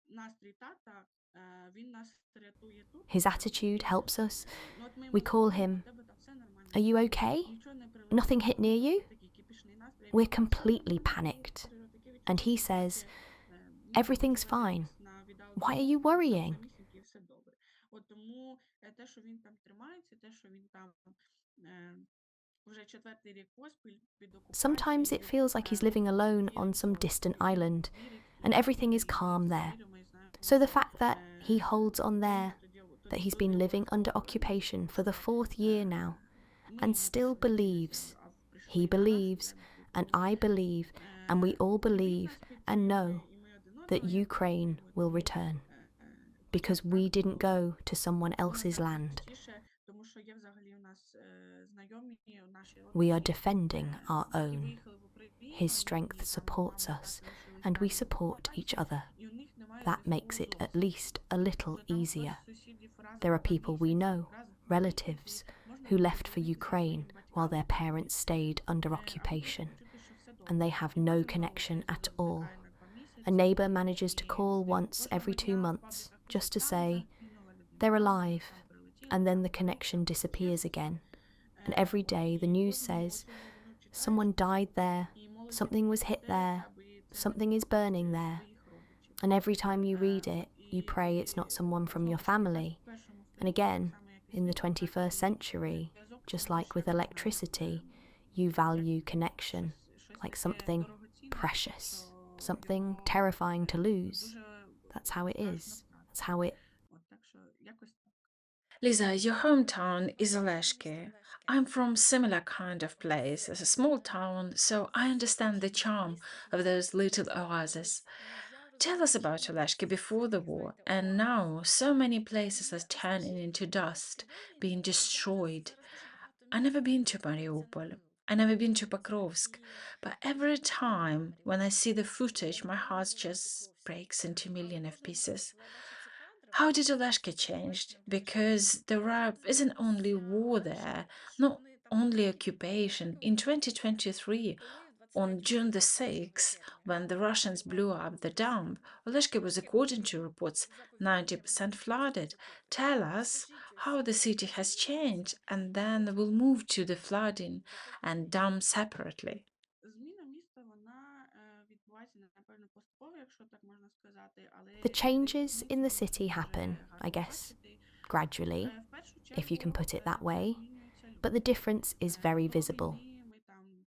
Speaker 3: настрій тата, він нас рятує тут.
Speaker 1: His attitude helps us.
Speaker 3: Ну, от ми
Speaker 1: We
Speaker 3: йому
Speaker 1: call
Speaker 3: дзвонимо,
Speaker 1: him,
Speaker 3: у тебе там все нормально,
Speaker 1: "Are you
Speaker 3: все добре,
Speaker 1: okay?
Speaker 3: нічого не
Speaker 1: Nothing
Speaker 3: прилетіло.
Speaker 1: hit near
Speaker 3: Ну,
Speaker 1: you?"
Speaker 3: такий кіпішний настрій.
Speaker 1: We're
Speaker 3: Там все
Speaker 1: completely
Speaker 3: нормально, ну,
Speaker 1: panicked.
Speaker 3: таке
Speaker 1: And
Speaker 3: відчуття,
Speaker 1: he
Speaker 3: що
Speaker 1: says,
Speaker 3: наче
Speaker 1: "Everything's
Speaker 3: почувати
Speaker 1: fine.
Speaker 3: десь на
Speaker 1: Why are
Speaker 3: віддаленому
Speaker 1: you
Speaker 3: відстані, все
Speaker 1: worrying?"
Speaker 3: самісіньке і все добре. От тому те, що він там тримається, те, що він там е, вже четвертий рік поспіль під
Speaker 1: Sometimes it
Speaker 3: окупацією,
Speaker 1: feels like he's living
Speaker 3: ми
Speaker 1: alone on some
Speaker 3: віримо
Speaker 1: distant
Speaker 3: в його,
Speaker 1: island,
Speaker 3: він вірить в
Speaker 1: and
Speaker 3: його
Speaker 1: everything is
Speaker 3: дії, і ми
Speaker 1: calm
Speaker 3: в це
Speaker 1: there.
Speaker 3: віримо і знаємо,
Speaker 1: So the
Speaker 3: що
Speaker 1: fact that he holds on there, that he's been
Speaker 3: до
Speaker 1: living
Speaker 3: нього
Speaker 1: under occupation for the
Speaker 3: що
Speaker 1: 4th year now,
Speaker 3: ми
Speaker 1: and
Speaker 3: йому
Speaker 1: still believes,
Speaker 3: прийшли
Speaker 1: he
Speaker 3: на нас,
Speaker 1: believes,
Speaker 3: вже на
Speaker 1: and
Speaker 3: типу,
Speaker 1: I believe, and we all
Speaker 3: і він
Speaker 1: believe
Speaker 3: нас
Speaker 1: and
Speaker 3: підтримує,
Speaker 1: know
Speaker 3: і ми один
Speaker 1: that
Speaker 3: одного, я
Speaker 1: Ukraine
Speaker 3: підтримую.
Speaker 1: will
Speaker 3: Тому
Speaker 1: return,
Speaker 3: хоча
Speaker 1: because
Speaker 3: б
Speaker 1: we
Speaker 3: так,
Speaker 1: didn't go to someone
Speaker 3: воно
Speaker 1: else's
Speaker 3: так
Speaker 1: land.
Speaker 3: простіше, тому що є взагалі у нас знайомі, наші
Speaker 1: We are
Speaker 3: родичі,
Speaker 1: defending our
Speaker 3: які
Speaker 1: own.
Speaker 3: виїхали в Україну,
Speaker 1: His strength
Speaker 3: і там
Speaker 1: supports
Speaker 3: мама,
Speaker 1: us,
Speaker 3: тато лишились
Speaker 1: and we
Speaker 3: далі в
Speaker 1: support each
Speaker 3: окупації,
Speaker 1: other.
Speaker 3: і у них немає
Speaker 1: That
Speaker 3: зв'язку
Speaker 1: makes it at
Speaker 3: зовсім.
Speaker 1: least a little
Speaker 3: Тобто там
Speaker 1: easier.
Speaker 3: хтось з сусідів раз
Speaker 1: There
Speaker 3: на
Speaker 1: are
Speaker 3: 2
Speaker 1: people we
Speaker 3: місяці,
Speaker 1: know,
Speaker 3: раз в 2
Speaker 1: relatives,
Speaker 3: місяці, можна
Speaker 1: who
Speaker 3: там
Speaker 1: left for
Speaker 3: подзвонити
Speaker 1: Ukraine
Speaker 3: своїм
Speaker 1: while
Speaker 3: батькам,
Speaker 1: their parents
Speaker 3: подзвонити,
Speaker 1: stayed under
Speaker 3: але просто
Speaker 1: occupation,
Speaker 3: почути, що все
Speaker 1: and
Speaker 3: добре.
Speaker 1: they have
Speaker 3: І
Speaker 1: no
Speaker 3: потім знову
Speaker 1: connection
Speaker 3: цей
Speaker 1: at
Speaker 3: зв'язок
Speaker 1: all.
Speaker 3: зникає на 2
Speaker 1: A
Speaker 3: місяці,
Speaker 1: neighbour manages to
Speaker 3: і
Speaker 1: call once every
Speaker 3: кожного
Speaker 1: 2
Speaker 3: дня в
Speaker 1: months
Speaker 3: пабліках
Speaker 1: just
Speaker 3: пишуть,
Speaker 1: to
Speaker 3: там
Speaker 1: say
Speaker 3: загинула людина,
Speaker 1: they're
Speaker 3: там
Speaker 1: alive,
Speaker 3: щось там прилетіло,
Speaker 1: and then
Speaker 3: там
Speaker 1: the connection
Speaker 3: там щось ще
Speaker 1: disappears
Speaker 3: щось.
Speaker 1: again. And every day the
Speaker 3: І
Speaker 1: news
Speaker 3: кожного
Speaker 1: says,
Speaker 3: сьогодні вночі
Speaker 1: someone died there,
Speaker 3: і молиться
Speaker 1: something was
Speaker 3: про
Speaker 1: hit
Speaker 3: те,
Speaker 1: there,
Speaker 3: аби це
Speaker 1: something is burning
Speaker 3: не
Speaker 1: there.
Speaker 3: своїх родичів.
Speaker 1: And every time you read it,
Speaker 3: От,
Speaker 1: you
Speaker 3: і
Speaker 1: pray it's not someone from your
Speaker 3: знову ж таки, так
Speaker 1: family.
Speaker 3: в першому
Speaker 1: And
Speaker 3: сторіччі, так
Speaker 1: again,
Speaker 3: само, як і
Speaker 1: in the
Speaker 3: світло, так
Speaker 1: 21st
Speaker 3: і
Speaker 1: century,
Speaker 3: зв'язок
Speaker 1: just
Speaker 3: це
Speaker 1: like
Speaker 3: більше
Speaker 1: with electricity, you value connection,
Speaker 3: щось
Speaker 1: like
Speaker 3: таке
Speaker 1: something
Speaker 3: дорогоцінне,
Speaker 1: precious,
Speaker 3: що
Speaker 1: something
Speaker 3: його
Speaker 1: terrifying to lose.
Speaker 3: дуже
Speaker 1: That's how it
Speaker 3: страшно
Speaker 1: is.
Speaker 3: втратити.
Speaker 1: That's how it.
Speaker 3: От, так що якось так.
Speaker 2: Liza, your hometown is Oleshki. I'm from similar kind of place, as a small town, so I understand the charm of those little oases. Tell us about Oleshki before the war, and now so many places are turning into dust, being destroyed. I never been to Mariupol. I never been to Pokrovsk, but every time when I see the footage, my heart just breaks into a million of pieces. How did Oleshka change? Because there isn't only war there, not only occupation. In 2023, on June the 6th, when the Russians blew up the dam, Oleshka was, according to reports, 90% flooded. Tell us how the city has changed, and then we'll move to the flooding and dam separately.
Speaker 3: Зміна міста, вона відбувається, напевно, поступово, якщо так можна сказати, але
Speaker 1: The changes
Speaker 3: ми
Speaker 1: in the
Speaker 3: це
Speaker 1: city
Speaker 3: можемо
Speaker 1: happen,
Speaker 3: дуже
Speaker 1: I
Speaker 3: гарно
Speaker 1: guess,
Speaker 3: бачити.
Speaker 1: gradually,
Speaker 3: В першу
Speaker 1: if you can
Speaker 3: чергу,
Speaker 1: put it that
Speaker 3: це
Speaker 1: way,
Speaker 3: змінюються
Speaker 1: but the
Speaker 3: люди.
Speaker 1: difference is very
Speaker 3: До
Speaker 1: visible.
Speaker 3: війни ми там,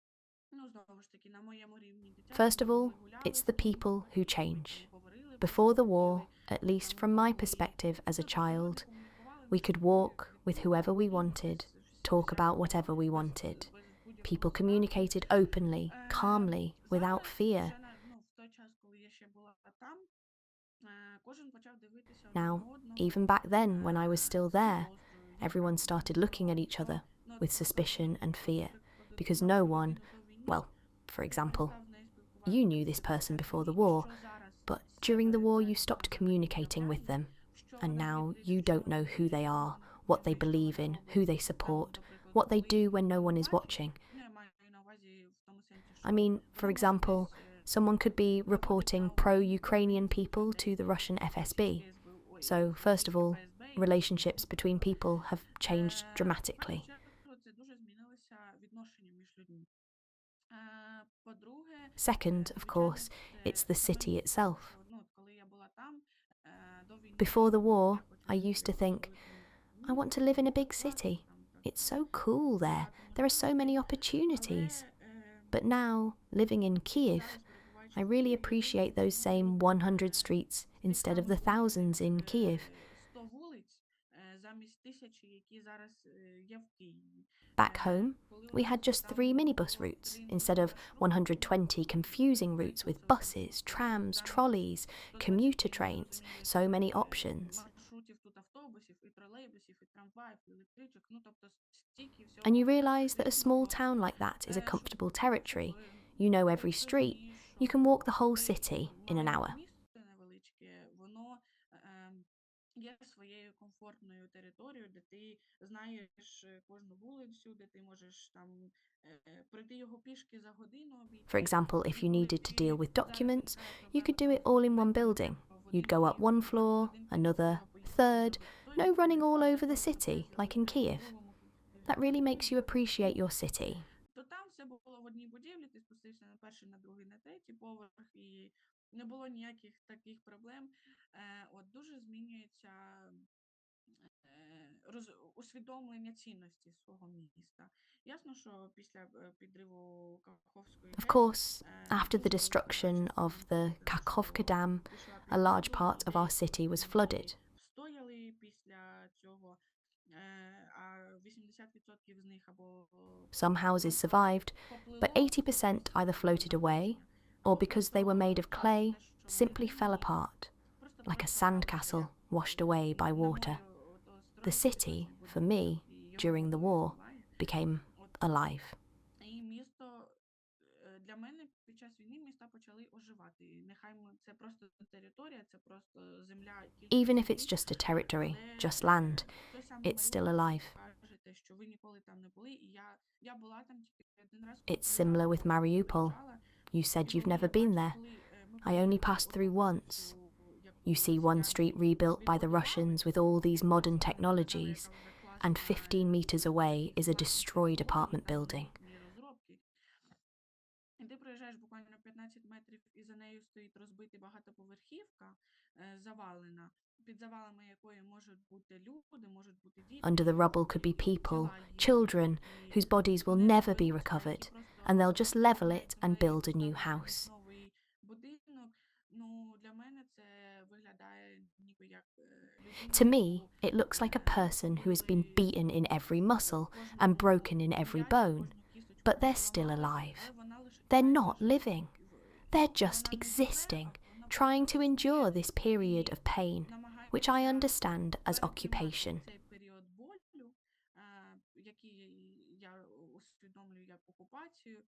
Speaker 3: ну, знову ж таки, на моєму рівні дитячому
Speaker 1: First of all,
Speaker 3: ми гуляли
Speaker 1: it's the
Speaker 3: собі,
Speaker 1: people who
Speaker 3: ми
Speaker 1: change.
Speaker 3: там говорили,
Speaker 1: Before the
Speaker 3: хотіли,
Speaker 1: war, at least from my perspective as a
Speaker 3: ну, тобто люди
Speaker 1: child,
Speaker 3: комунікували
Speaker 1: we
Speaker 3: без
Speaker 1: could
Speaker 3: будь-якої
Speaker 1: walk with whoever we
Speaker 3: відмови,
Speaker 1: wanted,
Speaker 3: без
Speaker 1: talk about
Speaker 3: всякого,
Speaker 1: whatever we
Speaker 3: без
Speaker 1: wanted.
Speaker 3: будь-якого
Speaker 1: People
Speaker 3: страху.
Speaker 1: communicated openly, calmly, without
Speaker 3: Зараз
Speaker 1: fear.
Speaker 3: вже ну, в той час, коли я ще була там, кожен почав дивитися один
Speaker 1: Now,
Speaker 3: на одного
Speaker 1: even back then, when I was still
Speaker 3: з
Speaker 1: there,
Speaker 3: підозрою,
Speaker 1: everyone started looking at each other
Speaker 3: Ну,
Speaker 1: with
Speaker 3: тобто,
Speaker 1: suspicion and
Speaker 3: до
Speaker 1: fear,
Speaker 3: прикладу,
Speaker 1: because
Speaker 3: знав
Speaker 1: no
Speaker 3: цю
Speaker 1: one,
Speaker 3: людину до війни,
Speaker 1: well, for example,
Speaker 3: перестав з нею спілкуватися,
Speaker 1: you knew this person before the war,
Speaker 3: що зараз
Speaker 1: but
Speaker 3: з
Speaker 1: during the
Speaker 3: себе
Speaker 1: war
Speaker 3: ця
Speaker 1: you stopped
Speaker 3: людина
Speaker 1: communicating with
Speaker 3: уявляє,
Speaker 1: them,
Speaker 3: що
Speaker 1: and
Speaker 3: вона
Speaker 1: now
Speaker 3: гібрид,
Speaker 1: you
Speaker 3: що
Speaker 1: don't know who they are, what they
Speaker 3: найближче
Speaker 1: believe
Speaker 3: вона
Speaker 1: in,
Speaker 3: робить,
Speaker 1: who they
Speaker 3: там,
Speaker 1: support,
Speaker 3: до прикладу,
Speaker 1: what they
Speaker 3: коли
Speaker 1: do when no one is
Speaker 3: бачить,
Speaker 1: watching.
Speaker 3: ну, я маю на увазі в тому сенсі,
Speaker 1: I
Speaker 3: що
Speaker 1: mean, for
Speaker 3: вони можуть
Speaker 1: example,
Speaker 3: десь
Speaker 1: someone could be
Speaker 3: знаходитися
Speaker 1: reporting
Speaker 3: у
Speaker 1: pro-Ukrainian people to
Speaker 3: людей
Speaker 1: the Russian FSB.
Speaker 3: російської СБУ, ой,
Speaker 1: So, first of
Speaker 3: російське
Speaker 1: all,
Speaker 3: ФСБ, і
Speaker 1: relationships between people have changed
Speaker 3: в першу
Speaker 1: dramatically.
Speaker 3: чергу це дуже змінилося відношення між людьми. По-друге,
Speaker 1: Second, of
Speaker 3: звичайно,
Speaker 1: course, it's the
Speaker 3: саме
Speaker 1: city
Speaker 3: місто,
Speaker 1: itself.
Speaker 3: що, ну, от коли я була там, до війни,
Speaker 1: Before the war,
Speaker 3: я
Speaker 1: I used to think, I want to live in a big city. It's so cool there. There are so many opportunities. But now, living in Kiev, I really appreciate those same 100 streets instead of the thousands in Kiev.
Speaker 3: 100 вулиць замість тисячі, які зараз є в Києві.
Speaker 1: Back home,
Speaker 3: Коли у
Speaker 1: we
Speaker 3: нас
Speaker 1: had just 3 minibus
Speaker 3: було
Speaker 1: routes
Speaker 3: 3
Speaker 1: instead of
Speaker 3: маршрути,
Speaker 1: 120 confusing routes with buses, trams, trolleys, commuter trains, so many options.
Speaker 3: маршрутів тут автобусів, і тролейбусів, і трамваїв, і електричок, ну тобто стільки всього
Speaker 1: And you realise that a small
Speaker 3: різного,
Speaker 1: town like that is a
Speaker 3: щоб
Speaker 1: comfortable territory. You know every
Speaker 3: ти
Speaker 1: street.
Speaker 3: розумієш,
Speaker 1: You
Speaker 3: що
Speaker 1: can walk the whole
Speaker 3: цей
Speaker 1: city in an hour.
Speaker 3: місто невеличке, воно є своєю комфортною територією, де ти знаєш кожну вулицю, де ти можеш там пройти його пішки за годину
Speaker 1: For
Speaker 3: обійти.
Speaker 1: example, if
Speaker 3: І
Speaker 1: you
Speaker 3: коли
Speaker 1: needed to
Speaker 3: ти
Speaker 1: deal with
Speaker 3: зараз
Speaker 1: documents,
Speaker 3: зараз про
Speaker 1: you could do
Speaker 3: зараз
Speaker 1: it all in one
Speaker 3: документи
Speaker 1: building.
Speaker 3: треба в
Speaker 1: You'd
Speaker 3: один
Speaker 1: go up one
Speaker 3: Київ, в
Speaker 1: floor,
Speaker 3: один Київ,
Speaker 1: another,
Speaker 3: треба поїхати
Speaker 1: third.
Speaker 3: зробити той
Speaker 1: No running all
Speaker 3: документ,
Speaker 1: over the
Speaker 3: потім
Speaker 1: city,
Speaker 3: десь
Speaker 1: like in
Speaker 3: зробити в
Speaker 1: Kiev.
Speaker 3: другому Києві
Speaker 1: That really makes you
Speaker 3: документ,
Speaker 1: appreciate your city.
Speaker 3: то там все було в одній будівлі, ти спустився на перший, на другий, на третій поверх, і не було ніяких таких проблем. От дуже змінюється усвідомлення цінності свого міста. Ясно, що після підриву Каховської
Speaker 1: Of
Speaker 3: ГЕС
Speaker 1: course, after the destruction of the Kakhovka dam, a large part of our city was flooded.
Speaker 3: Стояли після цього, а 80% з них або
Speaker 1: Some houses survived, but 80% either floated away or, because they were made of clay, simply fell apart, like a sandcastle washed away by water. The city, for me, during the war, became alive.
Speaker 3: І місто, для мене під час війни міста почали оживати. Нехай це просто територія, це просто земля.
Speaker 1: Even if it's just a territory, just land,
Speaker 3: Той самий
Speaker 1: it's still
Speaker 3: Маріуполь,
Speaker 1: alive.
Speaker 3: кажете, що ви ніколи там не були, і я була там тільки один раз.
Speaker 1: It's similar with Mariupol. You said you've never been there. I only passed through once. You see one street rebuilt by the Russians with all these modern technologies, and 15 meters away is a destroyed apartment building.
Speaker 3: І ти проїжджаєш буквально 15 метрів, і за нею стоїть розбита багатоповерхівка, завалена, під завалами якої можуть бути люди, можуть бути діти.
Speaker 1: Under the rubble could be people, children, whose bodies will never be recovered, and they'll just level it and build a new house.
Speaker 3: Новий будинок. Ну, для мене це виглядає ніби як
Speaker 1: To me, it looks like a person who has been beaten in every muscle and broken in every bone, but they're still alive. They're not living. They're just existing, trying to endure this period of pain, which I understand as occupation.
Speaker 3: Цей період болю, який я усвідомлюю як окупацію.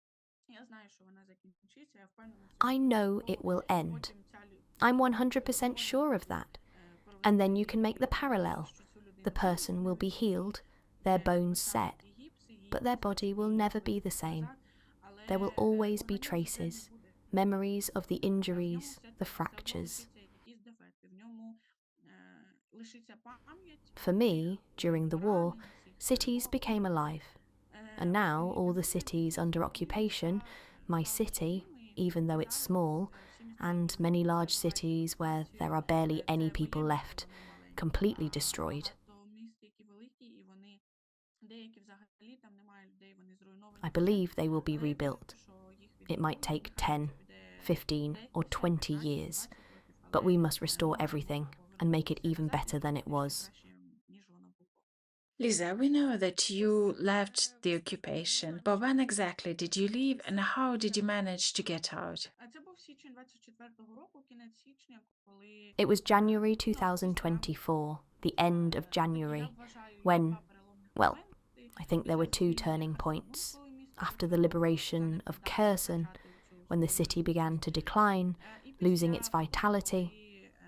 Speaker 3: Я знаю, що вона закінчиться, я впевнена в
Speaker 1: I
Speaker 3: цьому.
Speaker 1: know it will end. I'm 100% sure of that. And then you can make the parallel. The person will be healed, their bones set, but their body will never be the same. There will always be traces, memories of the injuries, the fractures. For me, during the war, cities became alive. And now all the cities under occupation, my city, even though it's small, and many large cities where there are barely any people left, completely destroyed. I believe they will be rebuilt. It might take 10, 15 or 20 years, but we must restore everything and make it even better than it was.
Speaker 2: Liza, we know that you left the occupation, but when exactly did you leave and how did you manage to get out?
Speaker 3: Це був січень 24-го року, кінець січня, коли
Speaker 1: It was January 2024, the end of January, when, well, I think there were 2 turning points. After the liberation of Kherson, when the city began to decline, losing its vitality,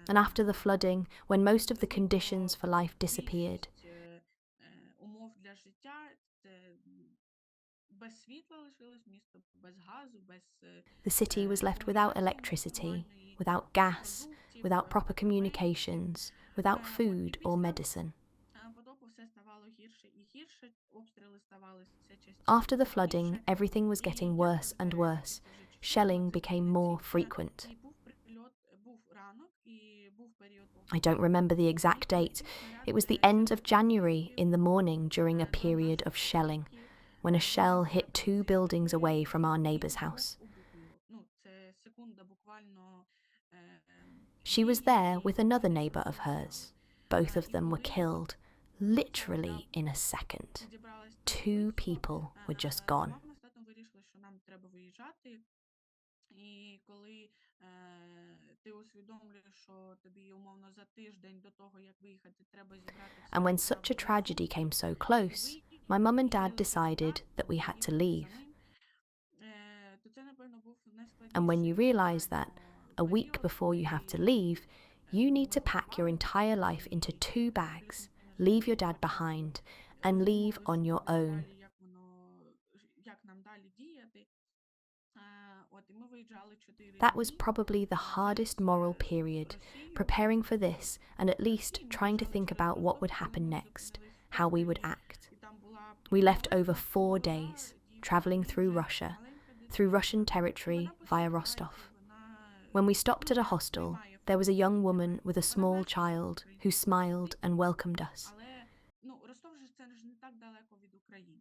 Speaker 1: and after the flooding, when most of the conditions for life disappeared.
Speaker 3: Умов для життя, без світла лишилось місто, без газу, без
Speaker 1: The city was left without electricity, without gas, without proper communications, without food or medicine.
Speaker 3: Потопу все ставало гірше і гірше, обстріли ставали все частіше.
Speaker 1: After the flooding, everything was getting worse and worse. Shelling became more frequent.
Speaker 3: Був прильот, був ранок,
Speaker 1: I don't remember the exact date. It was the end of January in the morning during a period of shelling, when a shell hit 2 buildings away from our neighbour's house. She was there with another neighbour of hers. Both of them were killed, literally in a second. 2 people were just gone.
Speaker 3: І коли ти усвідомлюєш, що тобі умовно за тиждень до того, як виїхати, треба зібрати всі
Speaker 1: And when
Speaker 3: речі
Speaker 1: such
Speaker 3: або
Speaker 1: a tragedy came
Speaker 3: ресурси,
Speaker 1: so close, my mum and dad decided that we had to leave.
Speaker 3: то це, напевно, був
Speaker 1: And when
Speaker 3: найскладніший
Speaker 1: you realise that
Speaker 3: максимально
Speaker 1: a week
Speaker 3: період,
Speaker 1: before you have to
Speaker 3: коли
Speaker 1: leave, you
Speaker 3: ми
Speaker 1: need to pack your
Speaker 3: готувалися,
Speaker 1: entire life into 2
Speaker 3: і
Speaker 1: bags,
Speaker 3: абсолютно
Speaker 1: leave your
Speaker 3: незрозуміло
Speaker 1: dad
Speaker 3: було,
Speaker 1: behind, and leave
Speaker 3: домовилися
Speaker 1: on your own.
Speaker 3: далі, як нам далі діяти. От, і ми виїжджали 4
Speaker 1: That was
Speaker 3: дні
Speaker 1: probably the hardest
Speaker 3: через
Speaker 1: moral period,
Speaker 3: Росію,
Speaker 1: preparing for this and at least
Speaker 3: Росії. Ми
Speaker 1: trying to
Speaker 3: виїжджали
Speaker 1: think
Speaker 3: через
Speaker 1: about what would
Speaker 3: Покровськ, і
Speaker 1: happen
Speaker 3: ми
Speaker 1: next,
Speaker 3: зупинились в
Speaker 1: how we would
Speaker 3: Покрові,
Speaker 1: act.
Speaker 3: і там була
Speaker 1: We left over
Speaker 3: маленька
Speaker 1: 4
Speaker 3: молода
Speaker 1: days,
Speaker 3: дівчина,
Speaker 1: travelling
Speaker 3: і
Speaker 1: through
Speaker 3: вже
Speaker 1: Russia,
Speaker 3: маленька
Speaker 1: through Russian
Speaker 3: дитина. І
Speaker 1: territory
Speaker 3: вона
Speaker 1: via
Speaker 3: посміхається,
Speaker 1: Rostov.
Speaker 3: і вона,
Speaker 1: When we stopped at a
Speaker 3: як
Speaker 1: hostel,
Speaker 3: приймає
Speaker 1: there was a young
Speaker 3: фактично
Speaker 1: woman with a
Speaker 3: Вона
Speaker 1: small
Speaker 3: знає, що
Speaker 1: child
Speaker 3: Ростов
Speaker 1: who
Speaker 3: український
Speaker 1: smiled
Speaker 3: мовний,
Speaker 1: and welcomed us.
Speaker 3: але, Ростов же це ж не так далеко від України.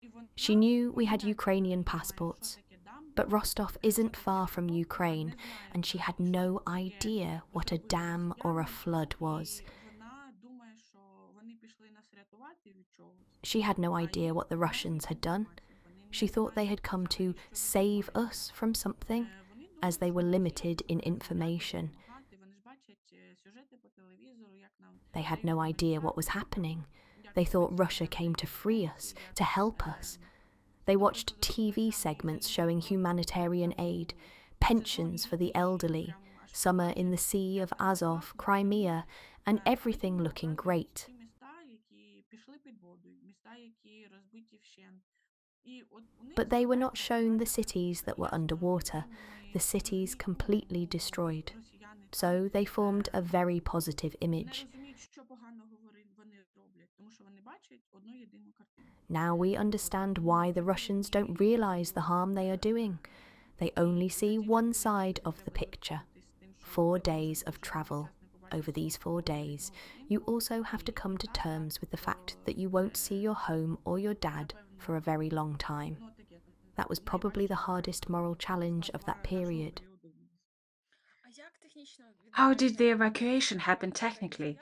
Speaker 3: І
Speaker 1: She
Speaker 3: вона
Speaker 1: knew we had
Speaker 3: поняття
Speaker 1: Ukrainian
Speaker 3: взагалі не має, що
Speaker 1: passports,
Speaker 3: таке дамба,
Speaker 1: but Rostov
Speaker 3: що
Speaker 1: isn't
Speaker 3: таке
Speaker 1: far from
Speaker 3: Kakhovka,
Speaker 1: Ukraine,
Speaker 3: не знає
Speaker 1: and she had
Speaker 3: взагалі, що
Speaker 1: no
Speaker 3: таке
Speaker 1: idea what a
Speaker 3: зробили
Speaker 1: dam or a
Speaker 3: росіяни,
Speaker 1: flood was.
Speaker 3: і вона думає, що вони пішли нас рятувати від чогось,
Speaker 1: She had no
Speaker 3: а
Speaker 1: idea
Speaker 3: їх
Speaker 1: what the Russians
Speaker 3: ніяких
Speaker 1: had done.
Speaker 3: інформацій. Вони
Speaker 1: She
Speaker 3: не
Speaker 1: thought they
Speaker 3: знають
Speaker 1: had come to
Speaker 3: взагалі, що
Speaker 1: save
Speaker 3: відбувається.
Speaker 1: us from something,
Speaker 3: Вони
Speaker 1: as
Speaker 3: думають,
Speaker 1: they
Speaker 3: що
Speaker 1: were
Speaker 3: росіяни
Speaker 1: limited in
Speaker 3: хочуть розмовляти,
Speaker 1: information.
Speaker 3: допомагати. Вони ж бачать сюжети по телевізору, як нам
Speaker 1: They had
Speaker 3: дають
Speaker 1: no idea what was
Speaker 3: гуманітарку,
Speaker 1: happening.
Speaker 3: як
Speaker 1: They thought
Speaker 3: працює
Speaker 1: Russia came to free us,
Speaker 3: антикорупція,
Speaker 1: to help us. They watched TV
Speaker 3: росіяни
Speaker 1: segments
Speaker 3: йдуть
Speaker 1: showing
Speaker 3: до
Speaker 1: humanitarian aid, pensions for the elderly, summer in the Sea of Azov, Crimea, and everything looking great.
Speaker 3: ті міста, які пішли під воду, міста, які розбиті вщент. І от у них
Speaker 1: But they were not
Speaker 3: складається
Speaker 1: shown the
Speaker 3: така
Speaker 1: cities that were
Speaker 3: ясно
Speaker 1: underwater,
Speaker 3: відокремленої
Speaker 1: the cities
Speaker 3: картини,
Speaker 1: completely destroyed.
Speaker 3: росіяни
Speaker 1: So
Speaker 3: там
Speaker 1: they formed a very positive
Speaker 3: не
Speaker 1: image.
Speaker 3: розуміють, що поганого вони роблять, тому що вони бачать одну єдину картину.
Speaker 1: Now we understand why the Russians don't realise the harm they are doing. They only see one side of the picture. 4 days of travel. Over these 4 days, you also have to come to terms with the fact that you won't see your home or your dad for a very long time. That was probably the hardest moral challenge of that period.
Speaker 2: How did the evacuation happen technically?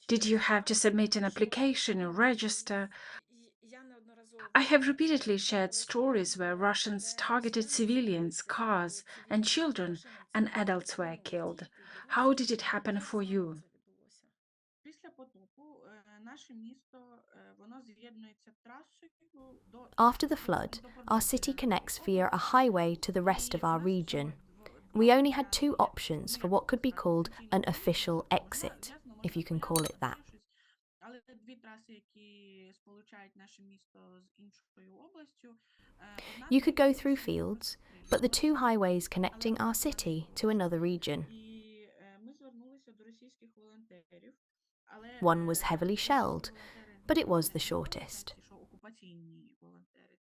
Speaker 2: Did you have to submit an application or register? I have repeatedly shared stories where Russians targeted civilians, cars, and children, and adults were killed. How did it happen for you?
Speaker 3: Після потопу наше місто воно з'єднується трасою до
Speaker 1: After the flood, our city connects via a highway to the rest of our region. We only had 2 options for what could be called an official exit, if you can call it that.
Speaker 3: Але дві траси, які сполучають наше місто з іншою областю.
Speaker 1: You could go through fields, but the 2 highways connecting our city to another region.
Speaker 3: І ми звернулися до російських волонтерів, але
Speaker 1: One was heavily shelled, but it was the shortest.
Speaker 3: окупаційні волонтери.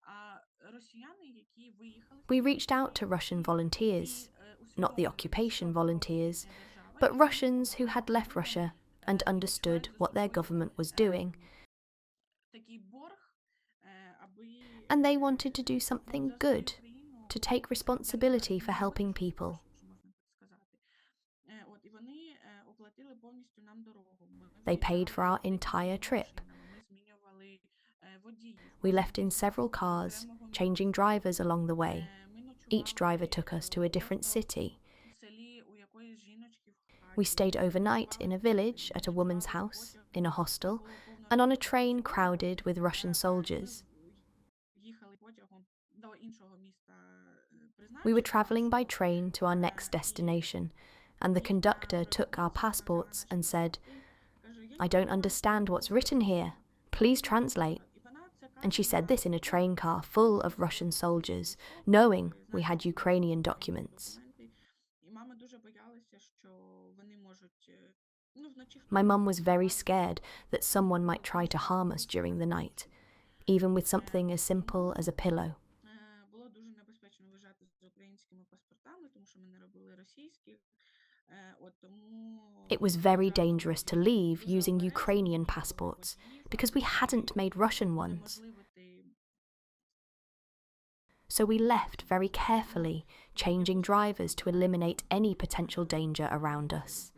Speaker 3: А росіяни, які виїхали,
Speaker 1: We reached out to Russian volunteers, not the occupation volunteers, but Russians who had left Russia and understood what their government was doing,
Speaker 3: такий борг, аби
Speaker 1: and they wanted to do something good, to take responsibility for helping people.
Speaker 3: От, і вони оплатили повністю нам дорогу.
Speaker 1: They paid for our entire trip.
Speaker 3: Ми змінювали водіїв.
Speaker 1: We left in several cars, changing drivers along the way. Each driver took us to a different city.
Speaker 3: В селі у якоїсь жіночки в хаті.
Speaker 1: We stayed overnight in a village, at a woman's house, in a hostel, and on a train crowded with Russian soldiers.
Speaker 3: Їхали потягом до іншого міста
Speaker 1: We were travelling by train to our next destination, and the conductor took our passports and said, "I don't understand what's written here. Please translate." And she said this in a train car full of Russian soldiers, knowing we had Ukrainian documents.
Speaker 3: І мама дуже боялася, що вони можуть, вночі
Speaker 1: My mum was very scared that someone might try to harm us during the night, even with something as simple as a pillow.
Speaker 3: було дуже небезпечно виїжджати з українськими паспортами, тому що ми не робили російських. От тому
Speaker 1: It was very
Speaker 3: треба
Speaker 1: dangerous to
Speaker 3: бути
Speaker 1: leave
Speaker 3: дуже
Speaker 1: using
Speaker 3: обережним
Speaker 1: Ukrainian
Speaker 3: і
Speaker 1: passports
Speaker 3: водіїв
Speaker 1: because we hadn't made Russian ones.
Speaker 3: унеможливити
Speaker 1: So we left very carefully, changing drivers to eliminate any potential danger around us.